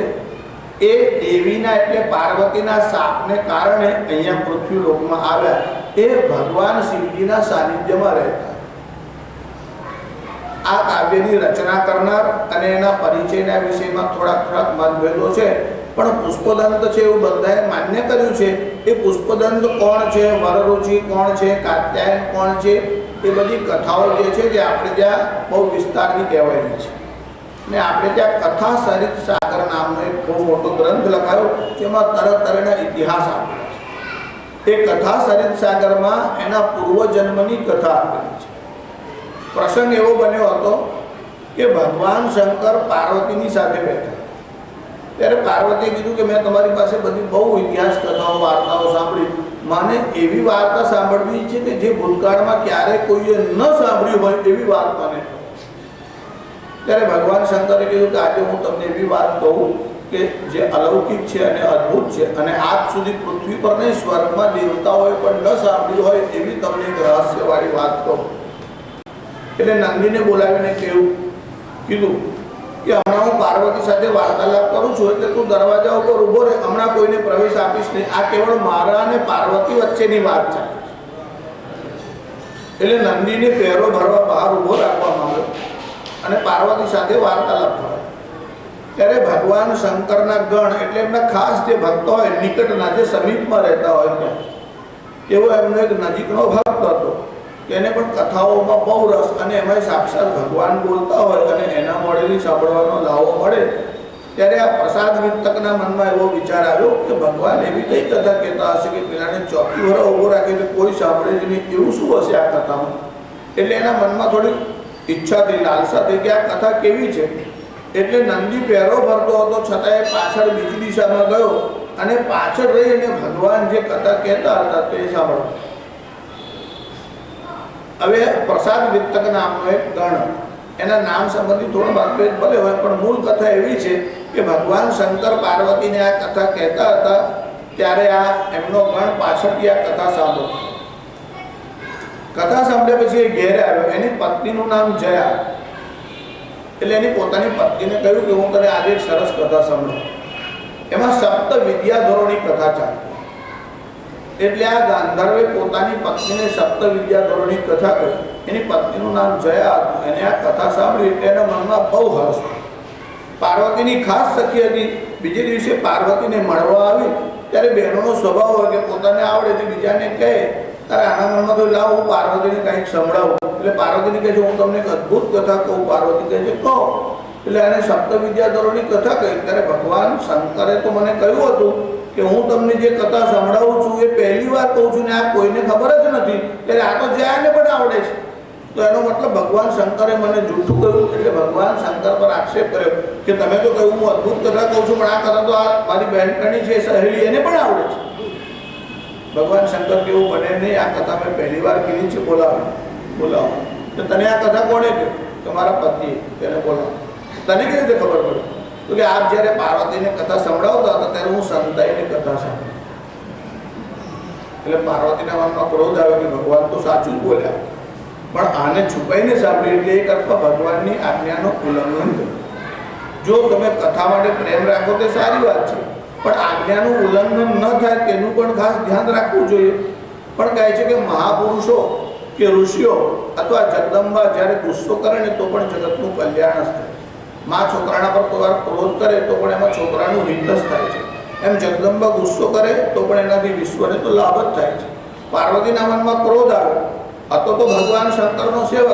એ દેવીના એટલે પાર્વતીના શાપને કારણે અહીંયા પૃથ્વીલોકમાં આવ્યા. એ ભગવાન શિવજીના સાનિધ્યમાં રહેતા. આ કાવ્યની રચના કરનાર અને એના પરિચયના વિષયમાં થોડાક મતભેદો છે, પણ પુષ્પદંત છે એવું બધાએ માન્ય કર્યું છે. એ પુષ્પદંત કોણ છે, વરરુચિ કોણ છે, કાત્યાયન કોણ છે, એ બધી કથાઓ જે છે જે આપણે ત્યાં બહુ વિસ્તારથી કહેવાયેલી છે ને આપણે ત્યાં કથા સરિત સાગર નામનો એક બહુ મોટો ગ્રંથ લખાયો જેમાં તરતરના ઇતિહાસ આપેલા છે। એ કથા સરિત સાગરમાં એના પૂર્વજન્મની કથા આપેલી છે। પ્રસંગ એવો બન્યો હતો કે ભગવાન શંકર પાર્વતીની સાથે બેઠા ત્યારે પાર્વતીએ કીધું કે મેં તમારી પાસે બધી બહુ ઇતિહાસ કથાઓ વાર્તાઓ સાંભળી, મને એવી વાર્તા સાંભળવી છે કે જે ભૂતકાળમાં ક્યારેય કોઈએ ન સાંભળ્યું હોય એવી વાત મને। ત્યારે ભગવાન શંકરે કીધું કે આજે હું તમને એવી વાત કહું કે જે અલૌકિક છે અને અદ્ભુત છે અને આજ સુધી પૃથ્વી પર નહીં સ્વર્ગમાં દેવતાઓએ પણ ન સાંભળ્યું હોય એવી તમને એક રહસ્યવાળી વાત કહું। એટલે નંદીને બોલાવીને કીધું કે હમણાં હું પાર્વતી સાથે વાર્તાલાપ કરું છું એટલે તું દરવાજા ઉપર ઊભો રહે, હમણાં કોઈને પ્રવેશ આપીશ નહીં, આ કેવળ મારા અને પાર્વતી વચ્ચેની વાત છે। એટલે નંદીને પહેરો ભરવા બહાર ઊભો રાખવામાં આવ્યો અને પાર્વતી સાથે વાર્તાલાપ થયો। ત્યારે ભગવાન શંકરના ગણ એટલે એમના ખાસ જે ભક્તો હોય નિકટના જે સમીપમાં રહેતા હોય એવો એમનો એક નજીકનો ભક્ત હતો એને પણ કથાઓમાં બહુ રસ અને એમાં સાક્ષાત ભગવાન બોલતા હોય અને એના મળેલી સાંભળવાનો લાવો મળે। ત્યારે આ પ્રસાદ વિતકના મનમાં એવો વિચાર આવ્યો કે ભગવાન એવી કઈ કથા કહેતા હશે કે પેલાને ચોકી વર ઊભો રાખે કે કોઈ સાંભળે જ નહીં, એવું શું હશે આ કથામાં? એટલે એના મનમાં થોડી ઈચ્છા થઈ, લાલસા થઈ કે આ કથા કેવી છે। એટલે નંદી પહેરો ભરતો હતો છતાં એ પાછળ બીજી દિશામાં ગયો અને પાછળ રહી અને ભગવાન જે કથા કહેતા હતા તે સાંભળ્યો। હવે પ્રસાદ વિતક નામનો એક ગણ, એના નામ સંબંધી થોડો મતભેદ ભલે હોય પણ મૂળ કથા એવી છે કે ભગવાન શંકર પાર્વતીને આ કથા કહેતા હતા ત્યારે આ એમનો ગણ પાછળથી આ કથા સાંભળ્યો। કથા સાંભળ્યા પછી એ ઘેર આવ્યો, એની પત્નીનું નામ જયા। એટલે એની પોતાની પત્નીને કહ્યું કે હું તને આજે એક સરસ કથા સાંભળું। એમાં સપ્ત વિદ્યાધરોની કથા ચાલી। એટલે આ ગાંધર્વે પોતાની પત્નીને સપ્ત વિદ્યાધરોની કથા કહી। એની પત્નીનું નામ જયા હતું। એને આ કથા સાંભળી એટલે એના મનમાં બહુ હર્ષ। પાર્વતીની ખાસ સખી હતી। બીજે દિવસે પાર્વતીને મળવા આવી ત્યારે બહેનોનો સ્વભાવ હોય કે પોતાને આવડે તે બીજાને કહે, તારે આના મનમાં તો લાવ હું પાર્વતીને કંઈક સંભળાવું। એટલે પાર્વતીને કહે છે હું તમને એક અદ્ભુત કથા કહું। પાર્વતી કહે છે કહો। એટલે એને સપ્ત વિદ્યાધરોની કથા કહી। ત્યારે ભગવાન શંકરે તો મને કહ્યું હતું કે હું તમને જે કથા સંભળાવું છું એ પહેલી વાર કહું છું ને આ કોઈને ખબર જ નથી, ત્યારે આ તો જયાને પણ આવડે છે। તો એનો મતલબ ભગવાન શંકરે મને જૂઠું કહ્યું। એટલે ભગવાન શંકર પર આક્ષેપ કર્યો કે તમે તો કહ્યું હું અદ્ભુત કથા કહું છું પણ આ કથા તો આ મારી બહેનપણી છે સહેલી એને પણ આવડે છે। ભગવાન શંકર કેવું બને નહીં, આ કથા મેં પહેલી વાર કીધી છે, બોલાવો। તો તને આ કથા કોણે કહ્યું? કે મારા પતિએ। તેને બોલાવો। તને કેવી રીતે ખબર પડી? તો કે આપ જ્યારે પાર્વતીને કથા સંભળાવતા હતા ત્યારે હું સંતાઈને કથા સાંભળી। એટલે પાર્વતીના મનમાં ક્રોધ આવ્યો કે ભગવાન તો સાચું જ બોલ્યા પણ આને છુપાઈને સાંભળી એટલે એક અથવા ભગવાનની આજ્ઞાનો ઉલ્લંઘન કર્યું। જો તમે કથા માટે પ્રેમ રાખો તે સારી વાત છે પણ આજ્ઞાનું ઉલ્લંઘન ન થાય તેનું પણ ખાસ ધ્યાન રાખવું જોઈએ। પણ કહે છે કે મહાપુરુષો કે ઋષિઓ અથવા જગદંબા જ્યારે ગુસ્સો કરે ને તો પણ જગતનું કલ્યાણ જ થાય। માં છોકરાના પર કોઈ વાર ક્રોધ કરે તો પણ એમાં છોકરાનું હિત જ થાય છે। એમ જગદંબા ગુસ્સો કરે તો પણ એનાથી વિશ્વને તો લાભ જ થાય છે। પાર્વતીના મનમાં ક્રોધ આવ્યો, હતો તો ભગવાન શંકરનો સેવક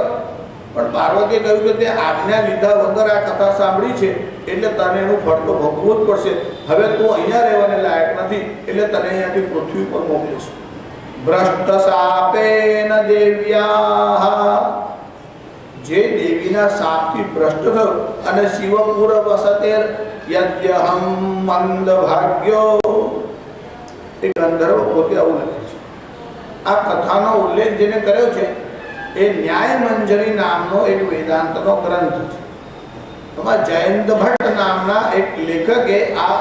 પણ પાર્વતીએ કહ્યું કે તે આજ્ઞા લીધા વગર આ કથા સાંભળી છે એટલે તને એનું ફળ તો ભોગવવું જ પડશે। હવે તું અહીંયા રહેવાને લાયક નથી એટલે તને અહીંયાથી પૃથ્વી પર મોકલીશ। ભ્રષ્ટ શાપેન દેવ્યા, જે દેવીના શાપથી ભ્રષ્ટ થયો અને શિવપુર વસતેર યદ્યહમ મંદ ભાગ્યો, એ ગંધર્વ પોતે આવું લખે છે। આ કથાનો ઉલ્લેખ જેને કર્યો છે એ ન્યાય મંજરી નામનો એક વેદાંતનો ગ્રંથ છે। એમાં જયંત ભટ્ટ નામના એક લેખકે આ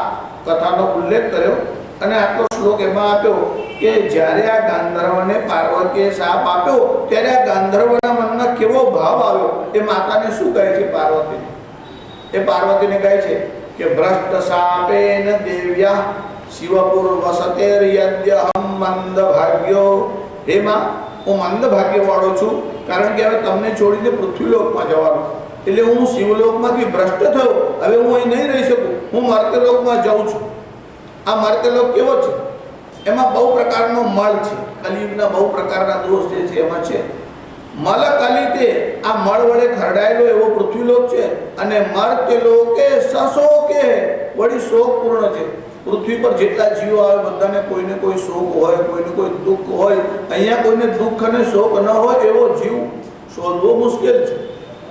કથાનો ઉલ્લેખ કર્યો અને આટલો શ્લોક એમાં આપ્યો કે જ્યારે આ ગાંધર્વને પાર્વતીએ શાપ આપ્યો ત્યારે આ ગાંધર્વના મનમાં કેવો ભાવ આવ્યો એ માતાને શું કહે છે પાર્વતીને? એ પાર્વતીને કહે છે કે ભ્રષ્ટ શાપેન દેવ્યા શિવપુર વસતેર યદ્યહમ મંદ ભાગ્યો, હે માં હું મંદ ભાગ્યવાળો છું કારણ કે હવે તમને છોડીને પૃથ્વીલોકમાં જવાનું, એટલે હું શિવલોકમાંથી ભ્રષ્ટ થયો, હવે હું અહીં નહીં રહી શકું, હું મર્ત્યલોકમાં જાઉં છું। આ મર્ત્યલોક કેવો છે? એમાં બહુ પ્રકારનો મળ છે, કલિયુગના બહુ પ્રકારના દોષ જે છે એમાં છે। મલ કલિતે આ મળ વડે ખરડાયેલો એવો પૃથ્વીલોક છે અને મર્ત્ય લોકે સશોકે વળી શોકપૂર્ણ છે. પૃથ્વી પર જેટલા જીવો આવે બધાને કોઈને કોઈ શોક હોય, કોઈને કોઈ દુઃખ હોય. અહીંયા કોઈને દુઃખ અને શોક ન હોય એવો જીવ શોધવો મુશ્કેલ છે.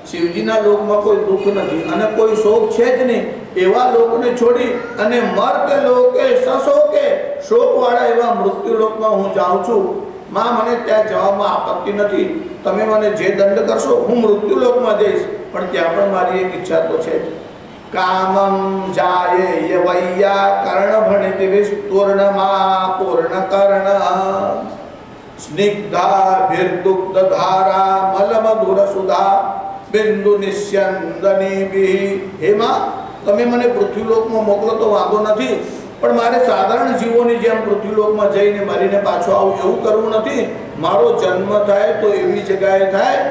શિવજીના લોકમાં કોઈ દુઃખ નથી અને કોઈ શોક છે જ નહીં. એવા લોકને છોડી અને મર્ત્ય લોકે સશોકે શોકવાળા એવા મૃત્યુ લોકમાં હું જાઉં છું. માં મને ત્યાં જવામાં આપત્તિ નથી. તમે મને જે દંડ કરશો હું મૃત્યુ લોકમાં જઈશ, પણ ત્યાં પણ મારી એક ઈચ્છા તો છે. કામમ જાયે વૈયાકરણ ભણિત વિસ્તૂર્ણમાં પૂર્ણકર્ણ સ્નિગ્ધાભિર્દુગ્ધ ધારા મલમધુર સુધા બિંદુ નિસ્યંદનીભિ. હેમાં તમે મને પૃથ્વીલોકમાં મોકલો તો વાંધો નથી, પણ મારે સાધારણ જીવોની જેમ પૃથ્વીલોકમાં જઈને મરીને પાછો આવું એવું કરવું નથી. મારો જન્મ થાય તો એવી જગ્યાએ થાય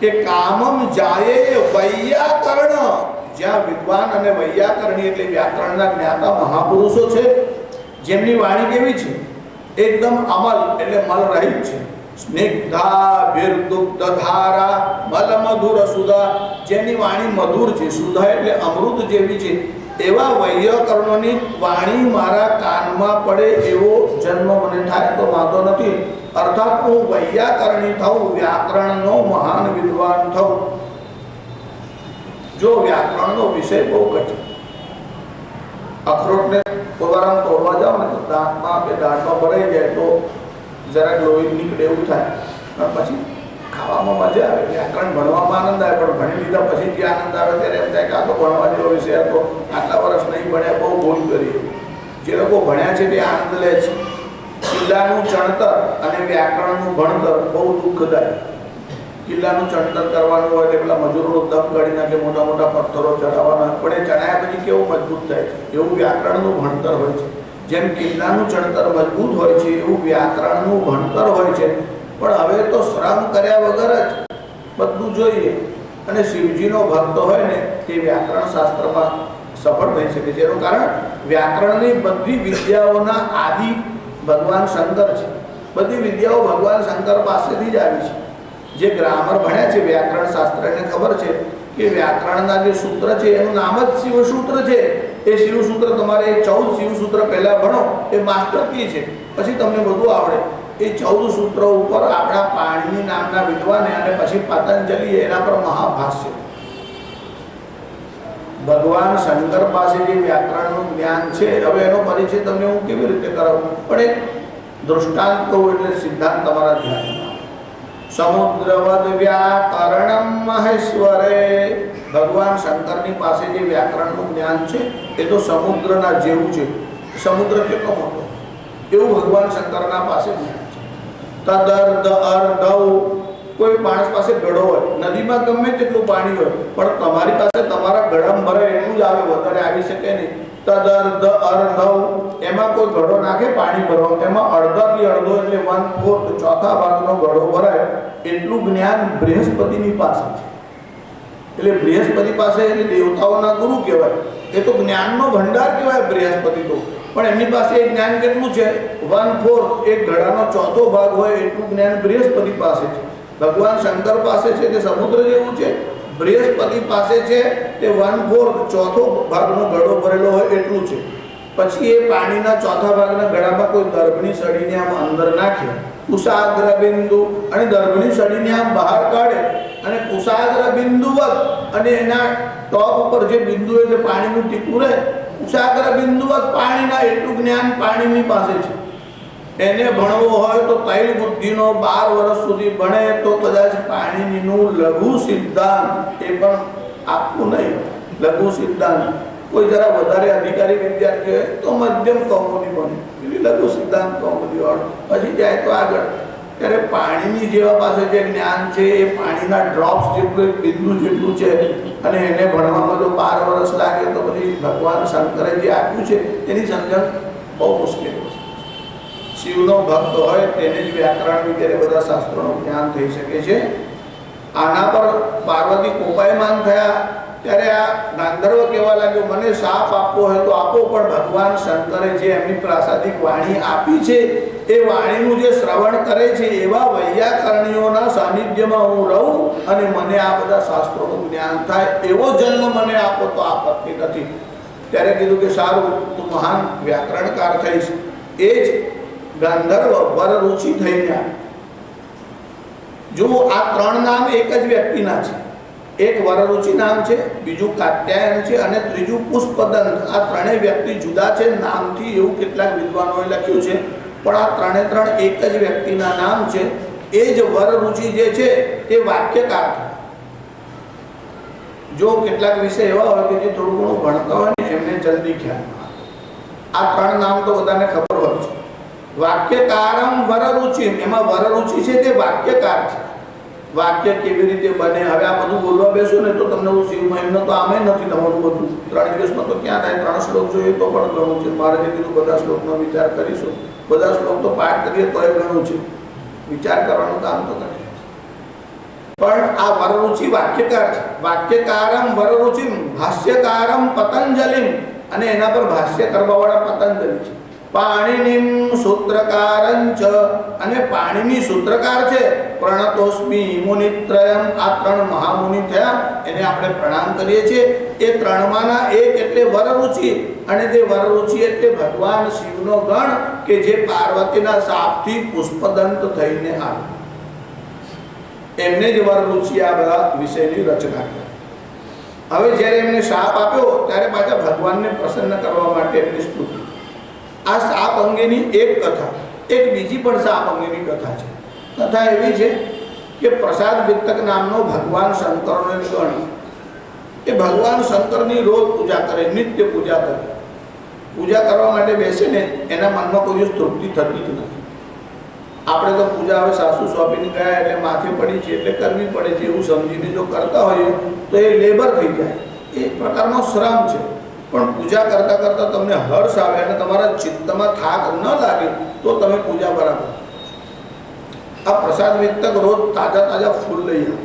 કે કામમ જાયે વૈયાકરણ, જ્યાં વિદ્વાન અને વૈયાકરણી એટલે વ્યાકરણના જ્ઞાતા મહાપુરુષો છે, જેમની વાણી કેવી છે? એકદમ અમલ એટલે મલ રહિત છે. સ્નિગ્ધાભિર્દુગ્ધ ધારા મલમધુર સુધા, જેની વાણી મધુર છે. સુધા એટલે અમૃત જેવી છે. એવા વૈયાકરણોની વાણી મારા કાનમાં પડે એવો જન્મ મને થાય તો વાંધો નથી. અર્થાત હું વૈયાકરણી થઉં, વ્યાકરણનો મહાન વિદ્વાન થઉં. જો વ્યાકરણનો વિષય બહુ કઠિન. અખરોટને કોવારામ તોડવા જાઓ ને તો દાંતમાં કે દાંતમાં ભરાઈ જાય તો જરાક લોહી નીકળે એવું થાય, પણ પછી ખાવામાં મજા આવે. વ્યાકરણ ભણવામાં આનંદ આવે, પણ ભણી લીધા પછી જે આનંદ આવે ત્યારે એમ થાય કે આ તો ભણવા જેવો વિષય હતો, આટલા વર્ષ નહીં ભણ્યા, બહુ ભૂલ કરી. જે લોકો ભણ્યા છે તે આનંદ લે છે. કિલ્લાનું ચણતર અને વ્યાકરણનું ભણતર બહુ દુઃખદાયક. કિલ્લાનું ચણતર કરવાનું હોય એટલે પેલા મજૂરો દમ કાઢી નાખે, મોટા મોટા પથ્થરો ચડાવવાના, પણ એ ચણાયા પછી કેવું મજબૂત થાય છે. એવું વ્યાકરણનું ભણતર હોય છે. જેમ કિલ્લાનું ચણતર મજબૂત હોય છે એવું વ્યાકરણનું ભણતર હોય છે. પણ હવે તો શ્રમ કર્યા વગર જ બધું જોઈએ. અને શિવજીનો ભક્ત હોય ને તે વ્યાકરણ શાસ્ત્રમાં સફળ થઈ શકે છે. એનું કારણ વ્યાકરણની બધી વિદ્યાઓના આદિ ભગવાન શંકર છે. બધી વિદ્યાઓ ભગવાન શંકર પાસેથી જ આવી છે. જે ગ્રામર ભણ્યા છે વ્યાકરણ શાસ્ત્ર એને ખબર છે કે વ્યાકરણના જે સૂત્ર છે એનું નામ જ શિવસૂત્ર છે. એ શિવસૂત્ર તમારે 14 શિવસૂત્ર પહેલા ભણો, એ માસ્ટર કી છે, પછી તમને બધું આવડે. એ 14 સૂત્રો ઉપર આપણા પાણિની નામના વિદ્વાને અને પછી પતંજલિ એના પર મહાભાષ્ય. ભગવાન શંકર પાસે જે વ્યાકરણનું જ્ઞાન છે, હવે એનો પરિચય તમને હું કેવી રીતે કરાવું? પણ એક દૃષ્ટાંત કહું એટલે સિદ્ધાંત તમારા ધ્યાનમાં. સમુદ્રવદ વ્યાકરણમ મહેશ્વરે, ભગવાન શંકરની પાસે જે વ્યાકરણનું જ્ઞાન છે એ તો સમુદ્રના જેવું છે. સમુદ્ર કેટલો મોટો એવું ભગવાન શંકરના પાસે જ્ઞાન છે. તદર્ધ અર્ધૌ, કોઈ માણસ પાસે ગળો હોય, નદીમાં ગમે તેટલું પાણી હોય, પણ તમારી પાસે તમારા ગળામાં ભરાય એટલું જ આવે, વધારે આવી શકે નહીં. તદર્ધ અર્ધૌ, એમાં કોઈ ગળો નાખે પાણી ભરવા, એમાં અડધાથી અડધો એટલે 1/4 ચોથા ભાગનો ગળો ભરાય એટલું જ્ઞાન બૃહસ્પતિની પાસે છે. એટલે બૃહસ્પતિ પાસે એટલે દેવતાઓના ગુરુ કહેવાય. એ તો જ્ઞાનનો ભંડાર કહેવાય બૃહસ્પતિ તો. પણ એમની પાસે એ જ્ઞાન કેટલું છે? 1/4, એક ઘડાનો ચોથો ભાગ હોય એટલું જ્ઞાન બૃહસ્પતિ પાસે છે. ભગવાન શંકર પાસે છે તે સમુદ્ર જેવું છે. બૃહસ્પતિ પાસે છે તે 1/4 ચોથો ભાગનો ઘડો ભરેલો હોય એટલું છે. પછી એ પાણીના ચોથા ભાગના ઘડામાં કોઈ દર્ભની સળીને આમ અંદર નાખે, કુશાગ્ર બિંદુ, અને દર્ભની સળીને આમ બહાર કાઢે અને કુશાગ્ર બિંદુવત, અને એના ટોપ ઉપર જે બિંદુ એટલે પાણીનું ટીપું રહે, કુશાગ્ર બિંદુવત પાણીના એટલું જ્ઞાન પાણીની પાસે છે. એને ભણવો હોય તો તૈલ બુદ્ધિનો 12 વર્ષ સુધી ભણે તો કદાચ પાણીનીનું લઘુ સિદ્ધાંત એ પણ આપવું નહીં. લઘુ સિદ્ધાંત કોઈ જરા વધારે અધિકારી વિદ્યાર્થી હોય તો મધ્યમ કૌમુદી ભણે, એટલે લઘુ સિદ્ધાંત કૌમુદી વાળો, પછી જાય તો આગળ. ત્યારે પાણીની જેવા પાસે જે જ્ઞાન છે એ પાણીના ડ્રોપ્સ જેટલું, એક બિંદુ જેટલું છે, અને એને ભણવામાં જો 12 વર્ષ લાગે તો પછી ભગવાન શંકરે જે આપ્યું છે એની સમજણ બહુ મુશ્કેલ છે. શિવનો ભક્ત હોય તેને જ વ્યાકરણ વગેરે બધા શાસ્ત્રોનું જ્ઞાન થઈ શકે છે. આના પર પાર્વતી કોપાયમાન થયા ત્યારે આ ગાંધર્વ કહેવા લાગ્યો, મને શાપ આપવો હોય તો આપો, પણ ભગવાન શંકરે જે એમની પ્રાસાદિક વાણી આપી છે એ વાણીનું જે શ્રવણ કરે છે એવા વૈયાકરણીઓના સાનિધ્યમાં હું રહું અને મને આ બધા શાસ્ત્રોનું જ્ઞાન થાય એવો જન્મ મને આપો તો આપત્તિ નથી. ત્યારે કીધું કે સારું, તું મહાન વ્યાકરણકાર થઈશ. એ જ ગાંધર્વ વરરુચિ થઈને જો આ ત્રણ નામ એક જ વ્યક્તિના છે. એક વરરુચિ નામ છે, બીજું કાત્યાયન છે અને ત્રીજું પુષ્પદંત. આ ત્રણેય વ્યક્તિ જુદા છે નામથી, એવું કેટલાક વિદ્વાનોએ લખ્યું છે, પણ આ ત્રણે ત્રણ એક જ વ્યક્તિના નામ છે. એ જ વરરુચિ જે છે તે વાક્યકાર. જો કેટલાક વિષય એવા હોય કે જે થોડું ઘણું ભણતા હોય ને એમને જલ્દી ખ્યાલ. આ ત્રણ નામ તો બધાને ખબર હોય છે. વાક્યકારમ વરરુચિ, એમાં વરરુચિ છે તે વાક્યકાર છે. વાક્ય કેવી રીતે બને, હવે આ બધું બોલવા બેસો ને તો તમને હું શિવ મહિમનો તો આમે નથી તમારું બધું 3 દિવસમાં તો ક્યાં થાય. 3 શ્લોક જોઈએ તો પણ ઘણું છે. મારે જે કીધું બધા શ્લોકનો વિચાર કરીશું, બધા શ્લોક તો પાઠ કરીએ તોય ઘણું છે. વિચાર કરવાનું કામ તો કરીએ, પણ આ વરરુચિ વાક્યકાર છે. વાક્યકારમ વરરુચિમ ભાષ્યકારમ પતંજલિમ, અને એના પર ભાષ્ય કરવા વાળા પતંજલિ છે. પાણીનિમ સૂત્રકારંચ, અને પાણીની સૂત્રકાર છે. પ્રણતોસ્મિ મુનિત્રયમ, આ 3 મહામુનિ થયા, એને આપણે પ્રણામ કરીએ છીએ. એ ત્રણમાંના એક એટલે વરરુચિ, અને તે વરરુચિ એટલે ભગવાન શિવનો ગણ કે જે પાર્વતીના શાપથી પુષ્પદંત થઈને આવ્યો. એમને જ વરરુચિ આ બધા વિષયની રચના કરી. હવે જ્યારે એમને શાપ આપ્યો ત્યારે પાછા ભગવાનને પ્રસન્ન કરવા માટે એમની સ્તુતિ. આ શાપ અંગેની એક કથા, એક બીજી પણ શાપ અંગેની કથા છે. કથા એવી છે કે પ્રસાદ વિત્તક નામનો ભગવાન શંકરનો એક ગણ, એ ભગવાન શંકરની રોજ પૂજા કરે, નિત્ય પૂજા કરે. પૂજા કરવા માટે બેસે ને એના મનમાં કોઈ દિવસ તૃપ્તિ થતી જ નથી. આપણે તો પૂજા હવે સાસુ સોંપીને ગયા એટલે માથે પડી છે એટલે કરવી પડે છે એવું સમજીને જો કરતા હોઈએ તો એ લેબર થઈ જાય, એ એક પ્રકારનો શ્રમ છે. પણ પૂજા કરતાં કરતાં તમને હર્ષ આવે અને તમારા ચિત્તમાં થાક ન લાગે તો તમે પૂજા બરાબર. આ પ્રસાદ વિત્તક રોજ તાજા તાજા ફૂલ લઈ આવે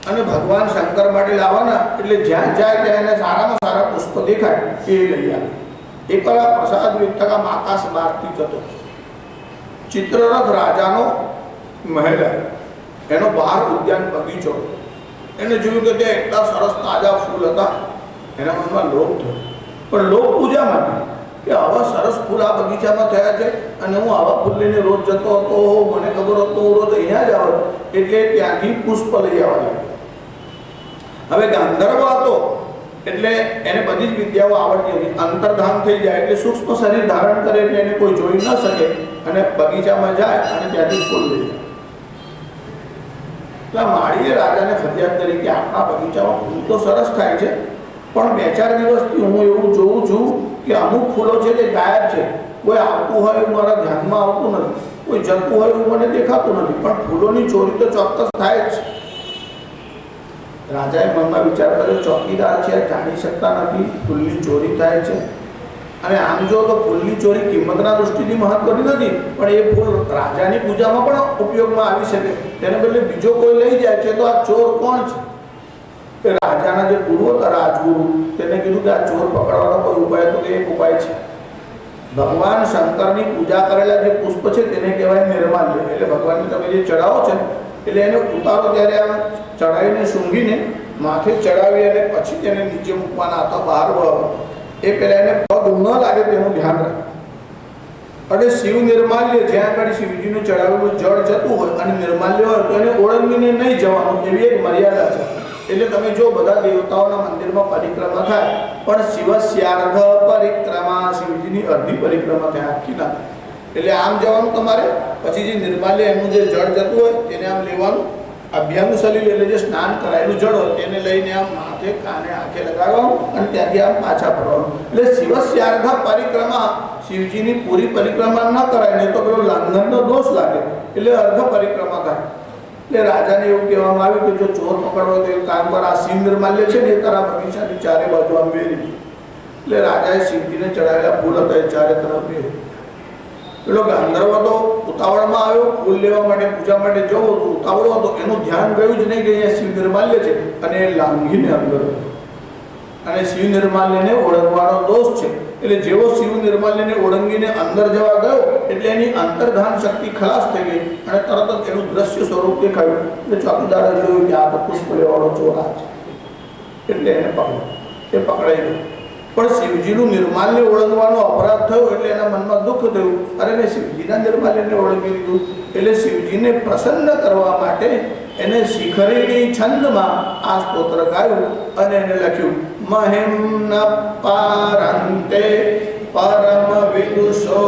અને ભગવાન શંકર માટે લાવવાના, એટલે જ્યાં જાય ત્યાં એને સારામાં સારા પુષ્પ દેખાય એ લઈ આવે. એક વાર પ્રસાદ વિત્તક આમ આકાશ માર્ગથી જતો, ચિત્રરથ રાજાનો મહેલ, એનો બહાર ઉદ્યાન બગીચો. એને જોયું કે ત્યાં એટલા સરસ તાજા ફૂલ હતા, એના મનમાં લોભ થયો. પણ લોભ પૂજા માટે કે આવા સરસ ફૂલ આ બગીચામાં થયા છે અને હું આવા ફૂલ લઈને રોજ જતો હતો, મને ખબર હતો હું રોજ અહીંયા જ આવો, એટલે ત્યાંથી પુષ્પ લઈ આવવા લાગ્યો. હવે ગાંધર્વ હતો એટલે એને બધી જ વિદ્યાઓ આવડતી હતી. અંતર્ધાન થઈ જાય એટલે સૂક્ષ્મ શરીર ધારણ કરે એટલે એને કોઈ જોઈ ન શકે અને બગીચામાં જાય અને ત્યાંથી ફૂલ લઈ જાય. તો આ માળીએ રાજાને ફરિયાદ કરી કે આપણા બગીચામાં ફૂલ તો સરસ થાય છે, પણ 2-4 દિવસથી હું એવું જોઉં છું કે અમુક ફૂલો છે તે ગાયબ છે. કોઈ આવતું હોય એવું મારા ધ્યાનમાં આવતું નથી, કોઈ જતું હોય એવું મને દેખાતું નથી, પણ ફૂલોની ચોરી તો ચોક્કસ થાય જ. રાજાએ મનમાં વિચાર કર્યો, ચોકીદાર છે, જાણી શકતા નથી ફૂલની ચોરી થાય છે. અને આમ જો તો ફૂલની ચોરી કિંમતના દૃષ્ટિથી મહત્વની નથી, પણ એ ફૂલ રાજાની પૂજામાં પણ ઉપયોગમાં આવી શકે, તેને બદલે બીજો કોઈ લઈ જાય છે તો આ ચોર કોણ છે? કે રાજાના જે ગુરુ હતા, રાજગુરુ, તેને કીધું કે આ ચોર પકડવાનો કોઈ ઉપાય તો કે એક ઉપાય છે. ભગવાન શંકરની પૂજા કરેલા જે પુષ્પ છે તેને કહેવાય નિર્માલ્ય. એટલે ભગવાનને તમે જે ચડાવો છે એટલે એને ઉતારો ત્યારે આમ ચડાવીને સૂંઘીને માથે ચડાવી અને પછી તેને નીચે મૂકવાના અથવા બહાર વળવા. એ પહેલાં એને પગ ન લાગે તેનું ધ્યાન રાખે. અને શિવ નિર્માલ્ય, જ્યાં આગળ શિવજીનું ચડાવેલું જળ જતું હોય અને નિર્માલ્ય હોય તો એને ઓળંગીને નહીં જવાનું, એવી એક મર્યાદા છે. એટલે તમે જો બધા દેવતાઓના મંદિરમાં પરિક્રમા થાય, પણ શિવસ્યાર્ધ પરિક્રમા, શિવજીની અડધી પરિક્રમા થાય, આખી ના. એટલે આમ જવાનું તમારે, પછી જે નિર્માલ્ય એનું જે જળ જતું હોય તેને આમ લેવાનું, અભ્યાનું સલીલ એટલે જે સ્નાન કરાયેલું જળ હોય તેને લઈને આમ માથે કાને આંખે લગાડવાનું અને ત્યાંથી આમ પાછા ફરવાનું. એટલે શિવસ્યાર્ધ પરિક્રમા, શિવજીની પૂરી પરિક્રમા ન કરાય નહીં તો પેલો લાંઘનનો દોષ લાગે, એટલે અર્ધ પરિક્રમા થાય. એટલે રાજાને એવું કહેવામાં આવ્યું કે જો ચોર પકડવો તો એવું કામ કર, આ શિવ નિર્માલ્ય છે ને એ તારા બગીચાની ચારે બાજુ આમ વેરી. એટલે રાજાએ શિવજીને ચડાવેલા ફૂલ હતા એ ચારે તરફ વેરી. પેલો ગાંધર્વ તો ઉતાવળમાં આવ્યો, ફૂલ લેવા માટે, પૂજા માટે જવો તો ઉતાવળો હતો, એનું ધ્યાન ગયું જ નહીં કે અહીંયા શિવ નિર્માલ્ય છે અને એ લાંઘીને અંદર. અને શિવ નિર્માલ્યને ઓળંગવાનો દોષ છે. એટલે જેવો શિવ નિર્માલ્યને ઓળંગીને અંદર જવા ગયો એટલે એની અંતર્ધાન શક્તિ ખલાસ થઈ ગઈ અને તરત જ એનું દ્રશ્ય સ્વરૂપ દેખાયું. એટલે ચોકીદારે જોયું કે આ તો પુષ્પ લેવાળો ચોરા છે, એટલે એને પકડ્યો. એ પકડાઈ ગયો. પણ શિવજીનું નિર્માલ્ય ઓળંગવાનો અપરાધ થયો એટલે એના મનમાં દુઃખ થયું. અરે મેં શિવજીના નિર્માલ્યને ઓળંગી લીધું. એટલે શિવજીને પ્રસન્ન કરવા માટે એને શિખરીણી છંદમાં આ સ્તોત્ર ગાયું અને એને લખ્યું મહિમ ન પારંતે પરમ વિદુષો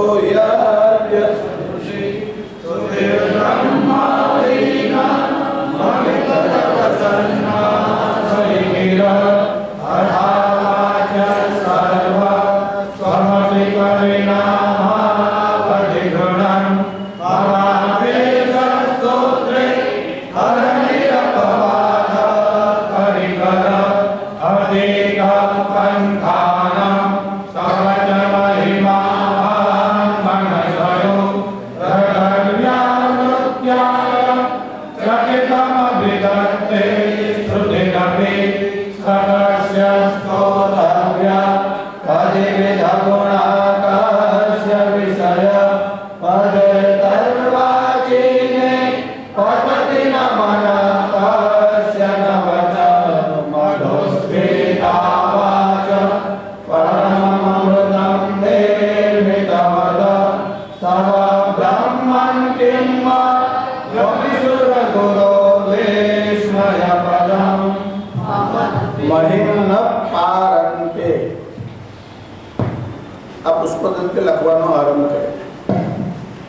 યજ્ઞ લખવાનો આરંભ કરે.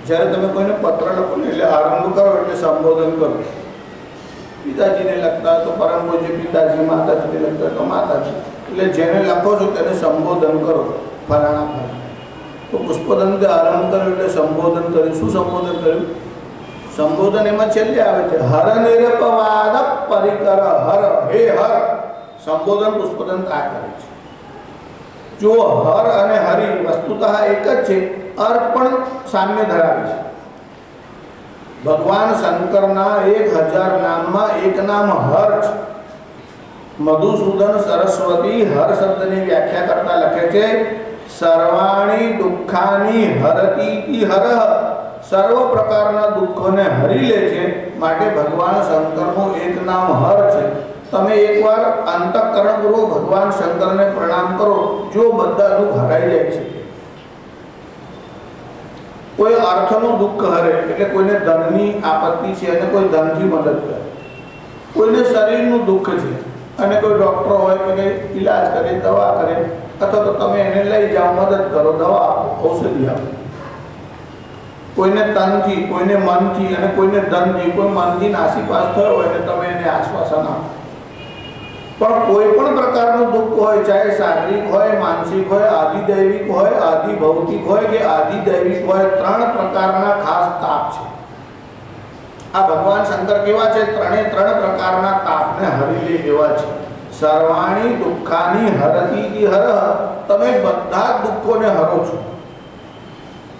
જ્યારે તમે કોઈને પત્ર લખો ને એટલે આરંભ કરો એટલે સંબોધન કરો. પિતાજીને લખતા તો પરમ પૂજ્ય પિતાજી, માતાજીને લખતા તો માતાજી. એટલે જેને લખો છો તેને સંબોધન કરો, ફલાણા ફલાણા. તો પુષ્પદંતે આરંભ કર્યો એટલે સંબોધન કર્યું. શું સંબોધન કર્યું? સંબોધન એમાં છેલ્લે આવે છે હર નિરપવાદ પરિકર હર, હે હર. સંબોધન પુષ્પદંત આ કરે છે. જો હર અને હરિ વસ્તુતઃ એક જ છે, અર્થ પણ સામ્ય ધરાવે છે. ભગવાન શંકરના 1000 નામમાં એક નામ હર છે. મધુસૂદન સરસ્વતી હર શબ્દની વ્યાખ્યા કરતા લખે છે સર્વાણી દુઃખાની હરતી હર. સર્વ પ્રકારના દુઃખોને હરી લે છે, માટે ભગવાન શંકરનું એક નામ હર છે. તમે એકવાર અંતઃકરણપૂર્વક ભગવાન શંકરને પ્રણામ કરો, જો બધા દુઃખ હરાઈ જાય છે. કોઈ અર્થનું દુઃખ હરે એટલે કોઈને ધનની આપત્તિ છે અને કોઈ ધનથી મદદ કરે, કોઈને શરીરનું દુઃખ છે અને કોઈ ડૉક્ટર હોય કે કંઈ ઈલાજ કરે, દવા કરે, અથવા તો તમે એને લઈ જાઓ, મદદ કરો, દવા આપો, ઔષધિ આપો. કોઈને તનથી, કોઈને મનથી અને કોઈને ધનથી, કોઈ મનથી નાસીપાસ થયો હોય અને તમે એને આશ્વાસન આપો. પણ કોઈ પણ પ્રકારનું દુઃખ હોય, ચાહે શારીરિક હોય, માનસિક હોય, આધિદૈવિક હોય, આધિભૌતિક હોય કે આધિદૈવિક હોય, 3 પ્રકારના ખાસ તાપ છે. આ ભગવાન શંકર કેવા છે? 3 પ્રકારના તાપને હરી લે એવા છે. સર્વાણી દુઃખાની હરતી હર. તમે બધા દુઃખોને હરો છો.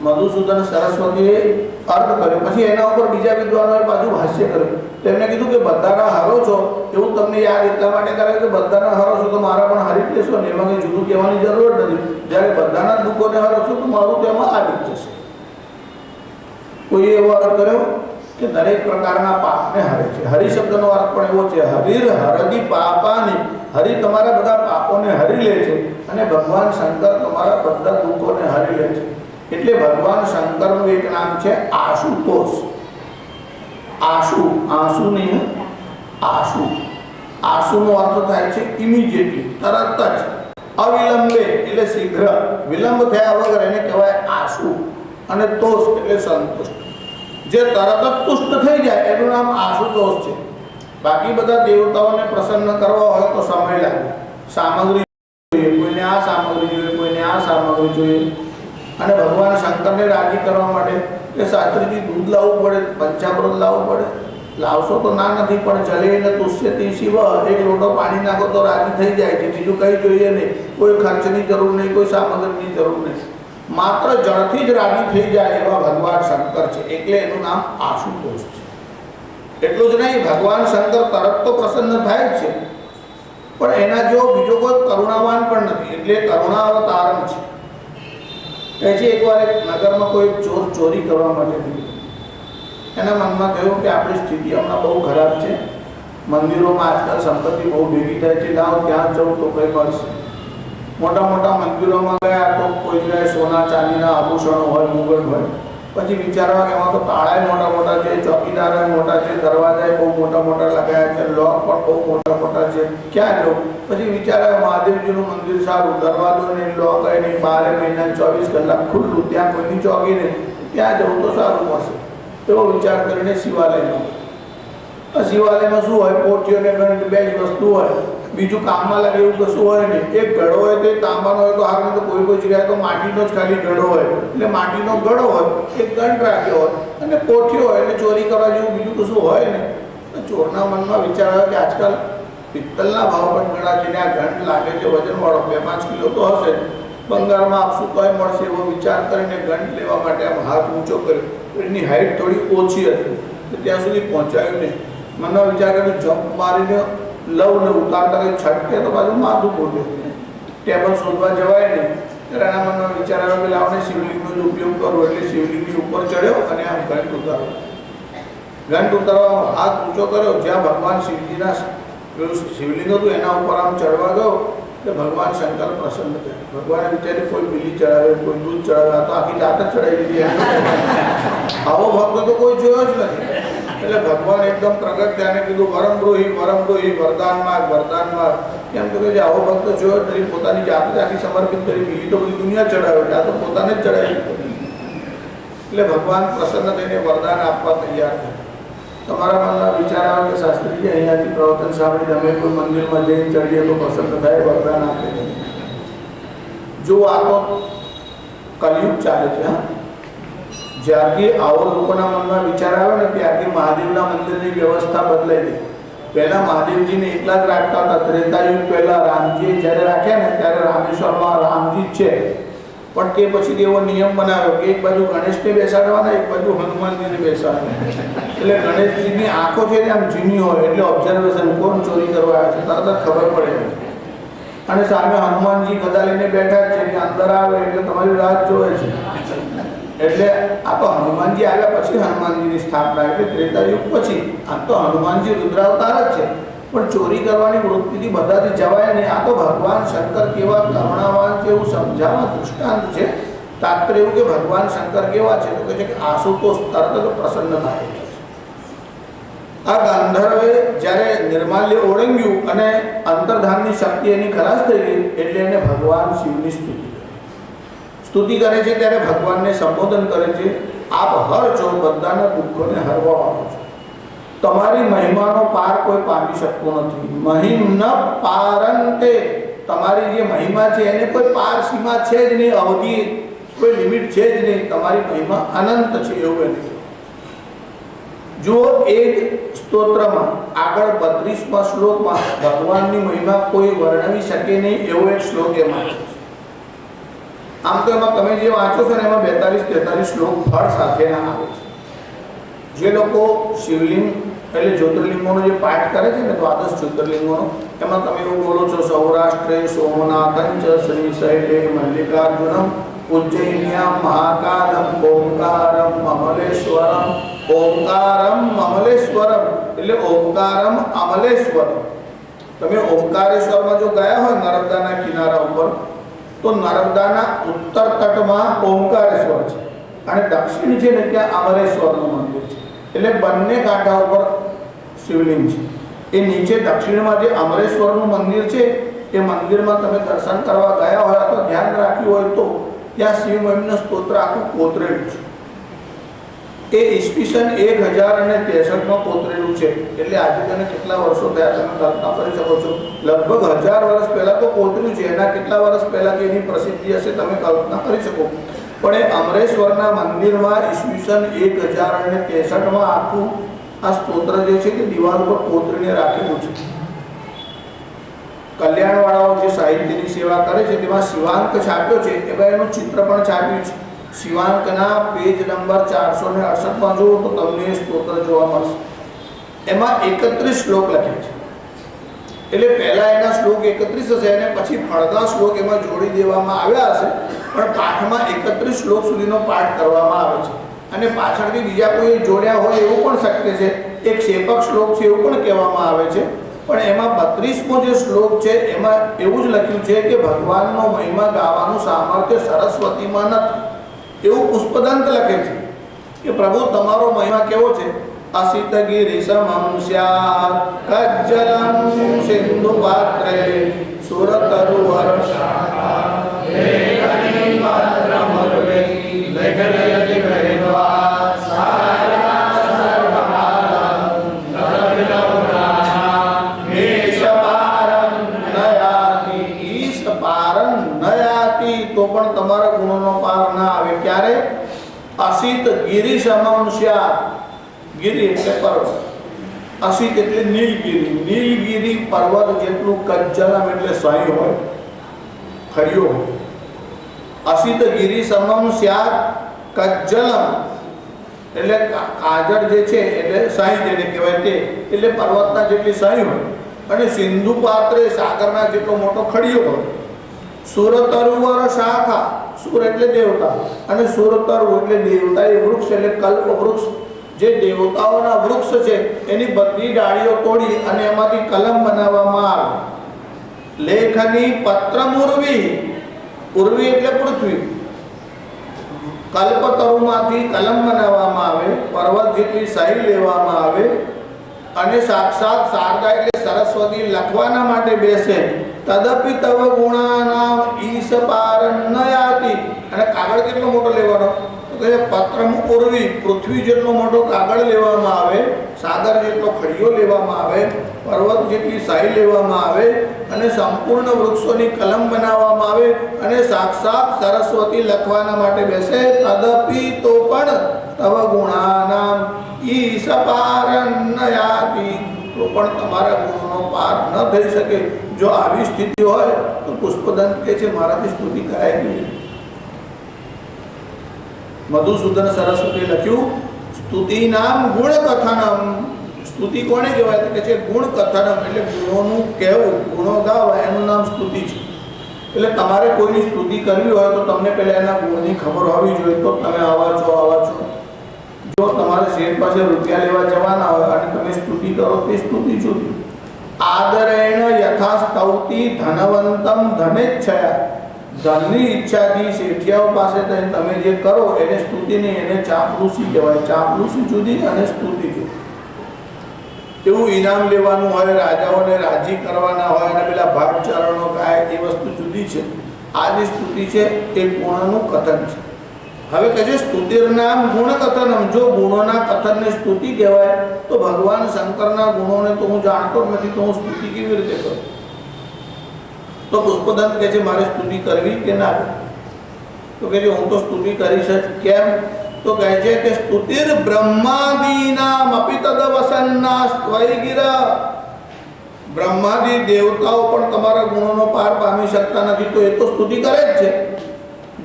મધુસૂદન સરસ્વતીએ અર્થ કર્યો. પછી એના ઉપર બીજા વિદ્વાનોએ પાછું ભાષ્ય કર્યું. તેમણે કીધું કે બધાના હરો છો એવું તમને યાદ એટલા માટે કરે કે બધાના હરો છો તો મારા પણ હરી જ લેશો ને, એમાં કંઈ જુદું કહેવાની જરૂર નથી. જ્યારે બધાના દુઃખોને હરો છો તો મારું તેમાં આવી જ જશે. કોઈએ એવો અર્થ કર્યો કે દરેક પ્રકારના પાપને હરે છે. હરિ શબ્દનો અર્થ પણ એવો છે હરિર હરદી પાપાની. હરિ તમારા બધા પાપોને હરી લે છે અને ભગવાન શંકર તમારા બધા દુઃખોને હરી લે છે. એટલે ભગવાન શંકરનું એક નામ છે આશુતોષ. આશુ, આંસુ નહીં, આશુ. આશુનો અર્થ થાય છે ઇમિડિયેટલી, તરત જ. અવિલંબે એટલે શીઘ્ર, વિલંબ થયા વગર એને કહેવાય આશુ. અને તોષ એટલે સંતુષ્ટ, જે તરત જ તુષ્ટ થઈ જાય એનું નામ આશુતોષ છે. બાકી બધા દેવતાઓને પ્રસન્ન કરવા હોય તો સમય લાગે. સામગ્રી જોઈએ, કોઈને આ સામગ્રી જોઈએ, કોઈને આ સામગ્રી જોઈએ. અને ભગવાન શંકરને રાજી કરવા માટે કે શાસ્ત્રીજી દૂધ લાવવું પડે, પંચામૃત લાવવું પડે. લાવશો તો ના નથી, પણ જલેને તુષ્યતિ શિવ. એક લોટો પાણી નાખો તો રાજી થઈ જાય છે. બીજું કંઈ જોઈએ નહીં, કોઈ ખર્ચની જરૂર નહીં, કોઈ સામગ્રીની જરૂર નહીં. માત્ર જળથી જ રાજી થઈ જાય એવા ભગવાન શંકર છે. એટલે એનું નામ આશુતોષ છે. એટલું જ નહીં, ભગવાન શંકર તરત તો પ્રસન્ન થાય જ છે, પણ એના જેવો બીજો કોઈ કરુણાવાન પણ નથી, એટલે કરુણાવતારમ છે. કહે છે એકવાર એક નગરમાં કોઈ ચોર ચોરી કરવા માટે નીકળ્યો. એના મનમાં થયું કે આપણી સ્થિતિ હમણાં બહુ ખરાબ છે, મંદિરોમાં આજકાલ સંપત્તિ બહુ ભેગી થાય છે, લાવ ત્યાં જવું તો કંઈ મળશે. મોટા મોટા મંદિરોમાં ગયા તો કોઈ જગ્યાએ સોના ચાંદીના આભૂષણો હોય, મુગટ હોય. પછી વિચારવા કે એમાં તો તાળાય મોટા મોટા છે, ચોકીદાર મોટા છે, દરવાજા બહુ મોટા મોટા લગાવ્યા છે, લોક પણ બહુ મોટા મોટા છે, ક્યાં જવું? પછી વિચાર્યા મહાદેવજીનું મંદિર સારું, દરવાજો નહીં, લોક નહીં, 12 મહિના 24 કલાક ખુલ્લું, ત્યાં કોઈની ચોકી નહીં, ત્યાં જવું તો સારું મળશે. એવો વિચાર કરીને શિવાલયમાં. શિવાલયમાં શું હોય? પોટીઓને ઘણી બે જ વસ્તુ હોય, બીજું કામમાં લાગે એવું કશું હોય નહીં. એક ઘડો હોય તો તાંબાનો હોય તો હાલ તો કોઈ જગ્યાએ તો માટીનો જ ખાલી ઘડો હોય, એટલે માટીનો ઘડો હોય, એક ગંઠ રાખ્યો હોય અને પોઠીઓ હોય, એટલે ચોરી કરવા જેવું બીજું કશું હોય નહીં. ચોરના મનમાં વિચાર આવ્યો કે આજકાલ પિત્તલના ભાવ પણ ઘણા છે ને આ ઘંટ લાગે છે વજનવાળો, 2-5 કિલો તો હશે, બંગાળમાં આપશું તોય મળશે એવો વિચાર કરીને ઘંટ લેવા માટે આમ હાથ ઊંચો કર્યો. એની હાઈટ થોડી ઓછી હતી તો ત્યાં સુધી પહોંચાયું નહીં. મનમાં વિચાર કર્યો જમ્પ મારીને લવ ને ઉતારતા કંઈ છટકે તો પાછું માથું ફોટ્યું, ટેબલ શોધવા જવાય નહીં. ત્યારે એના મનમાં વિચાર આવ્યો કે લાવને શિવલિંગનો જ ઉપયોગ કરવો, એટલે શિવલિંગની ઉપર ચડ્યો અને આમ ઘંટ ઉતાર્યો. ઘંટ ઉતારવા હાથ ઊંચો કર્યો, જ્યાં ભગવાન શિવજીના શિવલિંગ હતું એના ઉપર આમ ચડવા ગયો એટલે ભગવાન શંકર પ્રસન્ન થયા. ભગવાને વિચાર્યું કોઈ બીલી ચડાવે, કોઈ દૂધ ચડાવે, આ તો આખી જાત જ ચડાવી દીધી. આવો ભક્ત તો કોઈ જોયો જ નથી. એટલે ભગવાન એકદમ પ્રગટ થયા અને કીધું વરમદ્રોહી વરદાન માગ. કેમ તો કે આવો ભક્ત જોયો નથી, પોતાની જાત આખી સમર્પિત કરી, બીજી તો બધી દુનિયા ચડાવે છે, આ તો પોતાને જ ચડાવી. એટલે ભગવાન પ્રસન્ન થઈને વરદાન આપવા તૈયાર થયા. તમારા મનમાં વિચાર આવે કે શાસ્ત્રીજી અહીંયાથી પ્રવચન સાંભળીને અમે કોઈ મંદિરમાં જઈને ચડીએ તો પ્રસન્ન થાય, વરદાન આપે. જો આ તો કલયુગ ચાલે છે. જ્યારથી આવો લોકોના મનમાં વિચાર આવે ને ત્યારથી મહાદેવના મંદિરની વ્યવસ્થા બદલાઈ ગઈ. પહેલાં મહાદેવજીને એકલા જ રાખતા હતા. ત્રેતાયુગ પહેલાં રામજીએ જ્યારે રાખ્યા ને ત્યારે રામેશ્વરમાં રામજી જ છે, પણ તે પછી એવો નિયમ બનાવ્યો કે એક બાજુ ગણેશને બેસાડવાના, એક બાજુ હનુમાનજીને બેસાડવાના. એટલે ગણેશજીની આંખો છે ને આમ ઝીણી હોય, એટલે ઓબ્ઝર્વેશન કોણ ચોરી કરવા આવે છે તરત જ ખબર પડે. અને સામે હનુમાનજી ગદા લઈને બેઠા છે કે અંદર આવે એટલે તમારી રાહ જોવે છે. એટલે આ તો હનુમાનજી આવ્યા પછી હનુમાનજીની સ્થાપના, એટલે ત્રેતાયુગ પછી. આમ તો હનુમાનજી રુદ્રાવતાર જ છે, પણ ચોરી કરવાની વૃત્તિથી બધાથી જવાય નહીં. આ તો ભગવાન શંકર કેવા કરુણાવાન છે એવું સમજાવવા દૃષ્ટાંત છે. તાત્પર્ય એવું કે ભગવાન શંકર કેવા છે તો કહે છે કે આશુતોષ તરત જ પ્રસન્ન થાય. આ ગાંધર્વે જ્યારે નિર્માલ્ય ઓળંગ્યું અને અંતર્ધાનની શક્તિ એની ખલાસ થઈ ગઈ એટલે એને ભગવાન શિવની સ્તુતિ કરે છે. ત્યારે ભગવાનને સંબોધન કરે છે, આપ હર છો, બધાના દુઃખોને હરવા વાળો છો. તમારી મહિમાનો પાર કોઈ પામી શકતો નથી. મહિમ ન પારંતે, તમારી જે મહિમા છે એને કોઈ પાર સીમા છે જ નહીં, અવધિ કોઈ લિમિટ છે જ નહીં. તમારી મહિમા અનંત છે એવું એને. જો એ જ સ્તોત્રમાં આગળ 32મા શ્લોકમાં ભગવાનની મહિમા કોઈ વર્ણવી શકે નહીં એવો એક શ્લોક એમાં છે. આમ તો એમાં તમે જે વાંચો છો ને એમાં 42-43 શ્લોક ફળ સાથેના આવે છે. જે લોકો શિવલિંગ એટલે જ્યોતિર્લિંગોનો જે પાઠ કરે છે ને 12 જ્યોતિર્લિંગોનો, એમાં તમે એવું બોલો છો સૌરાષ્ટ્રે સોમનાથંચ શ્રી શૈલે મલ્લિકાર્જુનમ ઉજ્જૈન્યામ મહાકાલમ ઓમકારમ અમલેશ્વરમ. ઓમકારમ અમલેશ્વરમ એટલે ઓમકારમ અમલેશ્વરમ. તમે ઓમકારેશ્વરમાં જો ગયા હોય નર્મદાના કિનારા ઉપર, તો નર્મદાના ઉત્તર તટમાં ઓમકારેશ્વર છે અને દક્ષિણ છે ને ત્યાં અમલેશ્વરનું મંદિર છે. એટલે બંને કાંઠા ઉપર શિવલિંગ છે. એ નીચે દક્ષિણમાં જે અમરેશ્વરનું મંદિર છે એ મંદિરમાં તમે દર્શન કરવા ગયા હોય તો ધ્યાન રાખ્યું હોય તો ત્યાં શિવ મહિમનું સ્તોત્ર આખું કોતરેલું છે. એ ઈસવીસન 1063માં કોતરેલું છે. એટલે આજે તેને કેટલા વર્ષો થયા તમે કલ્પના કરી શકો છો. લગભગ 1000 વર્ષ પહેલાં તો કોતર્યું છે. એના કેટલા વર્ષ પહેલાંથી એની પ્રસિદ્ધિ હશે તમે કલ્પના કરી શકો. પણ એ અમરેશ્વરના મંદિરમાં ઈસવીસન 1063માં આખું આ સ્તોત્ર જે છે તે દિવાલ પર કોતરીને રાખેલું છે. કલ્યાણવાળાઓ જે સાહિત્યની સેવા કરે છે તેમાં શિવાંક છાપ્યો છે, એમાં એનું ચિત્ર પણ છાપ્યું છે. શિવાંકના પેજ નંબર 468માં જુઓ તો તમને એ સ્તોત્ર જોવા મળશે. એમાં 31 શ્લોક લખ્યા છે. એટલે પહેલા એના શ્લોક 31 હશે અને પછી ફળતા શ્લોક એમાં જોડી દેવામાં આવ્યા હશે, પણ પાઠમાં 31 શ્લોક સુધીનો પાઠ કરવામાં આવે છે અને પાછળથી બીજા કોઈ જોડ્યા હોય એવું પણ શક્ય છે, એક શેપક શ્લોક છે એવું પણ કહેવામાં આવે છે, પણ એમાં 32મો જે શ્લોક છે એમાં એવું જ લખ્યું છે કે ભગવાનનો મહિમા ગાવાનું સામર્થ્ય સરસ્વતીમાં નથી, એવું પુષ્પદંત લખે છે કે પ્રભુ તમારો મહિમા કેવો છે, અસિત ગિરિશમં સ્યાત્ કજ્જલં સિંધુ પાત્રે સુરતરુ વર્ષા લેખની પત્રમુર્વે લેખનયતિ વેદવા સારણા સર્વકાલં દરવિલપુરાણા ઈશપારં નયાતિ, ઈશપારં નયાતિ, તો પણ તમારા ગુણોનો પાર ના આવે. ક્યારે? અસિત ગિરિશમં સ્યાત્, ગિરી એટલે પર્વત, અસિત એટલે નીલગિરી, નીલગિરી પર્વત જેટલું કજ્જલમ એટલે સહી હોય, ખડિયો હોય. અસિત ગિરી સમમ સ્યાત્ કજ્જલમ એટલે કાજળ જે છે એટલે સહી જેને કહેવાય તે, એટલે પર્વતના જેટલી સહી હોય, અને સિંધુ પાત્રે સાગરના જેટલો મોટો ખડિયો હોય. સુરતરુવર શાખા, સુર એટલે દેવતા અને સુરતરુ એટલે દેવતા, એ વૃક્ષ એટલે કલ્પ વૃક્ષ, જે દેવતાઓના વૃક્ષ છે એની બધી ડાળીઓ તોડી અને એમાંથી કલમ બનાવવામાં આવે. લેખની પત્રમુર્વી, ઉર્વી એટલે પૃથ્વી, કલ્પતરુમાંથી કલમ બનાવવામાં આવે, પર્વત જેટલી સહી લેવામાં આવે, અને સાક્ષાત શારદા એટલે સરસ્વતી લખવાના માટે બેસે. તદપિ તવ ગુણાનામ ઈશપારં નયાતિ, અને કાગળ કેટલો મોટો લેવાનો, પત્રમ ઉર્વી, પૃથ્વી જેટલો મોટો કાગળ લેવામાં આવે, સાગર જેટલો ખડિયો લેવામાં આવે, પર્વત જેટલી સહી લેવામાં આવે, અને સંપૂર્ણ વૃક્ષોની કલમ બનાવવામાં આવે, અને સાક્ષાત સરસ્વતી લખવાના માટે બેસે. તદપિ, તો પણ તવ ગુણાનામ ઈશપારં નયાતિ, તો પણ તમારા ગુણોનો પાર ન થઈ શકે. જો આવી સ્થિતિ હોય તો પુષ્પદંત કહે છે મારાથી સ્તુતિ કરાય નહીં. મધુસૂદન સરસ્વતી લખ્યું સ્તુતિ નામ ગુણ કથનમ, સ્તુતિ કોને કહેવાય કે છે ગુણ કથનમ, એટલે ગુણોનું કહેવું, ગુણો ગાવા એનું નામ સ્તુતિ છે. એટલે તમારે કોઈની સ્તુતિ કરવી હોય તો તમને પહેલા એના ગુણની ખબર હોવી જોઈએ, તો તમે આવા છો આવા છો. જો તમારે શેઠ પાસે રૂપિયા લેવા જવાના હોય અને તમે સ્તુતિ કરો તે સ્તુતિ જુદી. આદરેણ યથા સ્તૌતિ ધનવંતમ ધનેચ્છયા, ધનની ઈચ્છાથી શેઠિયાઓ પાસે તમે જે કરો એને સ્તુતિ નહીં, એને ચાપલુસી કહેવાય. ચાપલુસી જુદી અને સ્તુતિ જુદી. એવું ઇનામ લેવાનું હોય, રાજાઓને રાજી કરવાના હોય અને પેલા ભાગચારણો ગાય એ વસ્તુ જુદી છે. આ જે સ્તુતિ છે એ ગુણનું કથન છે. હવે કહે છે સ્તુતિર નામ ગુણ કથનમ, જો ગુણોના કથનને સ્તુતિ કહેવાય તો ભગવાન શંકરના ગુણોને તો હું જાણતો જ નથી, તો હું સ્તુતિ કેવી રીતે કરું? તો પુષ્પદંત કહે છે મારે સ્તુતિ કરવી કે ના કરવી? તો કહે છે હું તો સ્તુતિ કરીશ જ. કેમ? તો કહે છે કે સ્તુતિર બ્રહ્માદીનામ અપિ તદવસન્નાસ્ત્વયિ ગિરા, બ્રહ્માદી દેવતાઓ પણ તમારા ગુણોનો પાર પામી શકતા નથી, તો એ તો સ્તુતિ કરે જ છે.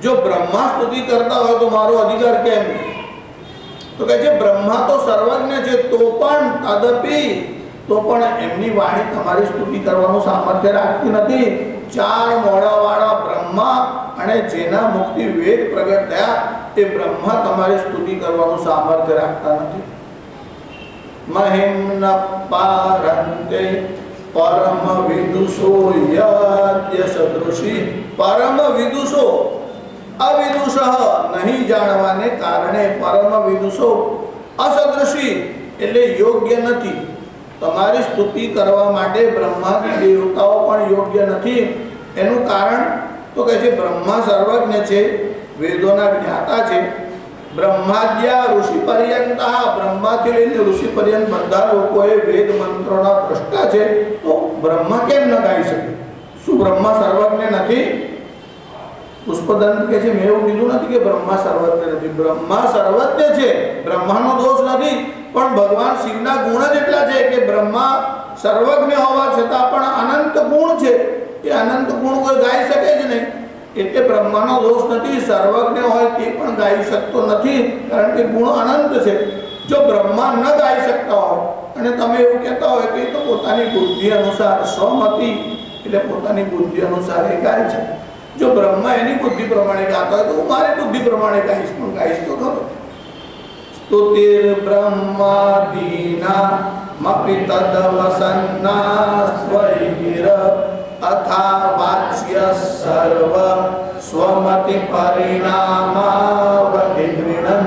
જો બ્રહ્મા સ્તુતિ કરતા હોય તો મારો અધિકાર કેમ? તો કહે છે બ્રહ્મા તો સર્વજ્ઞ છે, તો પણ તદપિ, તો પણ એમની વાણી તમારી સ્તુતિ કરવાનું સામર્થ્ય રાખતી નથી. 4 મોઢાવાળા બ્રહ્મા અને જેના મુખથી વેદ પ્રગટ થયા તે બ્રહ્મા તમારી સ્તુતિ કરવાનું સામર્થ્ય રાખતા નથી. મહિમ્ન પારંતે પરમ વિદુષો યદ્ય સદૃશી, પરમ વિદુષો અવિદુષ, નહીં જાણવાને કારણે પરમ વિદુષો અસદૃશી એટલે યોગ્ય નથી. તમારી સ્તુતિ કરવા માટે બ્રહ્માદી દેવતાઓ પણ યોગ્ય નથી. એનું કારણ તો કહે છે બ્રહ્મા સર્વજ્ઞ છે, વેદોના જ્ઞાતા છે. બ્રહ્માદ્યા ઋષિ પર્યંતા, બ્રહ્માથી લઈને ઋષિ પર્યંત બધા લોકોએ વેદ મંત્રોના દ્રષ્ટા છે, તો બ્રહ્મા કેમ ન ગાઈ શકે? શું બ્રહ્મા સર્વજ્ઞ નથી? પુષ્પદંત કહે છે મેં એવું કીધું નથી કે બ્રહ્મા સર્વજ્ઞ નથી, બ્રહ્મા સર્વજ્ઞ છે, બ્રહ્માનો દોષ નથી, પણ ભગવાન શિવના ગુણ જ એટલા છે કે બ્રહ્મા સર્વજ્ઞ હોવા છતાં પણ અનંત ગુણ છે. એ અનંત ગુણ કોઈ ગાઈ શકે જ નહીં, એટલે બ્રહ્માનો દોષ નથી. સર્વજ્ઞ હોય તે પણ ગાઈ શકતો નથી, કારણ કે ગુણ અનંત છે. જો બ્રહ્મા ન ગાઈ શકતા હોય અને તમે એવું કહેતા હોય કે એ તો પોતાની બુદ્ધિ અનુસાર સ્વમતિ એટલે પોતાની બુદ્ધિ અનુસાર એ ગાય છે, જો બ્રહ્મા એની બુદ્ધિ પ્રમાણે ગાતા હોય તો હું મારી બુદ્ધિ પ્રમાણે ગાઈશ, પણ ગાઈશ તો ખરો. સ્તુતિર બ્રહ્માદીના મપી તદવસન્ના સ્વૈગિર અથા વાચ્ય સર્વ સ્વમતિ પરિણામાવધિ ગૃણન.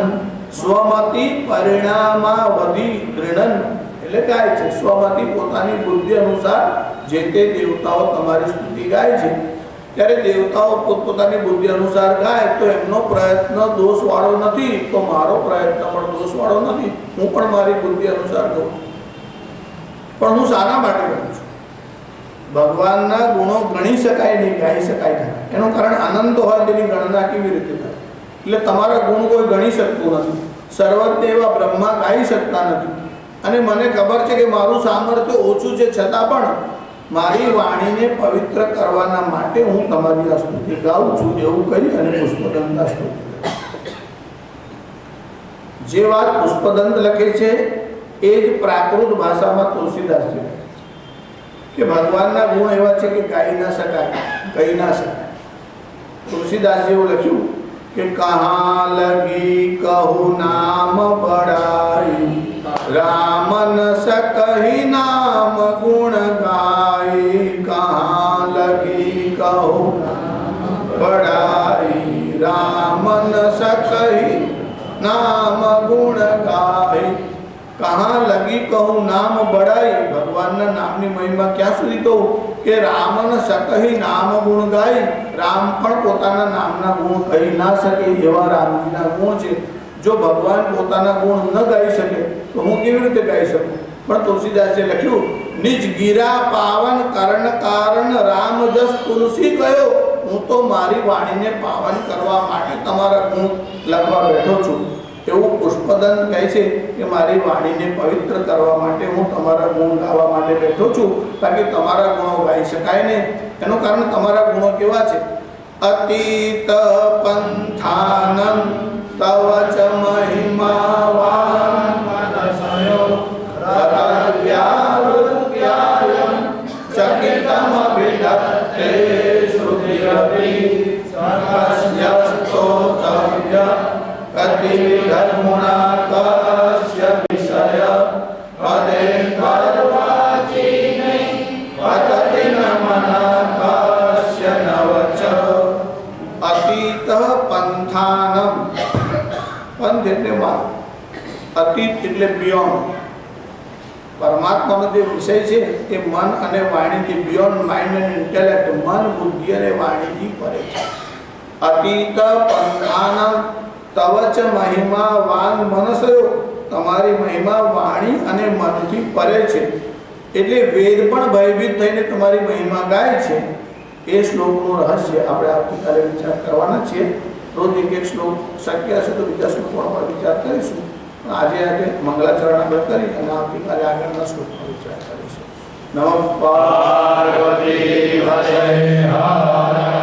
સ્વમતિ પરિણામાવધિ ગૃણન એટલે ગાય છે. સ્વમતિ પોતાની બુદ્ધિ અનુસાર જે તે દેવતાઓ તમારી સ્તુતિ ગાય છે, ત્યારે દેવતાઓ પોતપોતાની બુદ્ધિ અનુસાર ગાય તો એમનો પ્રયત્ન દોષવાળો નથી, તો મારો પ્રયત્ન પણ દોષવાળો નથી. હું પણ મારી બુદ્ધિ અનુસાર ગાઉં, પણ હું શાના માટે કરું છું? ભગવાનના ગુણો ગણી શકાય નહીં, ગાઈ શકાય નહીં. એનું કારણ અનંત હોય તેની ગણના કેવી રીતે થાય? એટલે તમારા ગુણ કોઈ ગણી શકતું નથી. સર્વજ્ઞ એવા બ્રહ્મા ગાઈ શકતા નથી. અને મને ખબર છે કે મારું સામર્થ્ય ઓછું છે, છતાં પણ મારી વાણીને પવિત્ર કરવાના માટે હું તમારી આ સ્તુતિ ગાઉં છું, એવું કહી અને પુષ્પદંતના સ્તુતિ. જે વાત પુષ્પદંત લખે છે એ જ પ્રાકૃત ભાષામાં તુલસીદાસજી લખે છે કે ભગવાનના ગુણ એવા છે કે ગાઈ ના શકાય, કહી ના શકાય. તુલસીદાસજી એવું લખ્યું કે કહા લગી કહું નામ બડાઈ, રામ ન सकहि नाम गुण गाई. कहाँ लगी कहूँ बड़ाई, राम न सकहि नाम गुण गाई. कहाँ लगी कहूँ नाम बड़ाई, ભગવાનના નામની મહિમા ક્યાં સુધી કહું કે રામ ન सकहि નામ ગુણ ગાય. રામ પણ પોતાના નામના ગુણ કહી ના શકે એવા રામજીના ગુણ છે. જો ભગવાન પોતાના ગુણ ન ગાઈ શકે તો હું કેવી રીતે ગાઈ શકું? પણ તુલસીદાસે લખ્યું નિજ ગીરા પાવન કરણ કારણ રામ જસ તુલસી કયો. હું તો મારી વાણીને પાવન કરવા માટે તમારા ગુણ લખવા બેઠો છું. એવું પુષ્પદંત કહે છે કે મારી વાણીને પવિત્ર કરવા માટે હું તમારા ગુણ ગાવા માટે બેઠો છું, તાકી તમારા ગુણો ગાઈ શકાય ને. એનું કારણ તમારા ગુણો કેવા છે? અતીત પંથાનમ તવ ચ મહિમાવાન પદસયો રતવ્યાવૃત્યાયમ ચકિતમ વિદત્તે શ્રુતિરપી સર્વસ્યસ્તોતવ્ય કતિવિધર્મુણા કસ્ય વિષય પદેન પરવાચીને પતતિ ન મના કસ્ય નવચ. અતીત પંથાનમ, પંથ એટલે માર્ગ, અતીત એટલે બિયોન્ડ. પરમાત્માનો જે વિષય છે એ મન અને વાણીથી બિયોન્ડ માઇન્ડ એન્ડ ઇન્ટેલેક્ટ, મન બુદ્ધિ અને વાણીથી પરે છે. અતીત પંથાનમ તવ ચ મહિમા વાન મનસયો, તમારી મહિમા વાણી અને મનથી પરે છે. એટલે વેદ પણ ભયભીત થઈને તમારી મહિમા ગાય છે. એ શ્લોકનું રહસ્ય આપણે આવતીકાલે વિચાર કરવાના છીએ. રોજ એક શ્લોક શક્ય હશે તો બીજા શ્લોકોનો પર વિચાર કરીશું. આજે મંગલાચરણ આપણે કરી અને આવતીકાલે આગળના શ્લોકનો વિચાર કરીશું. નમઃ પાર્વતી હરે હર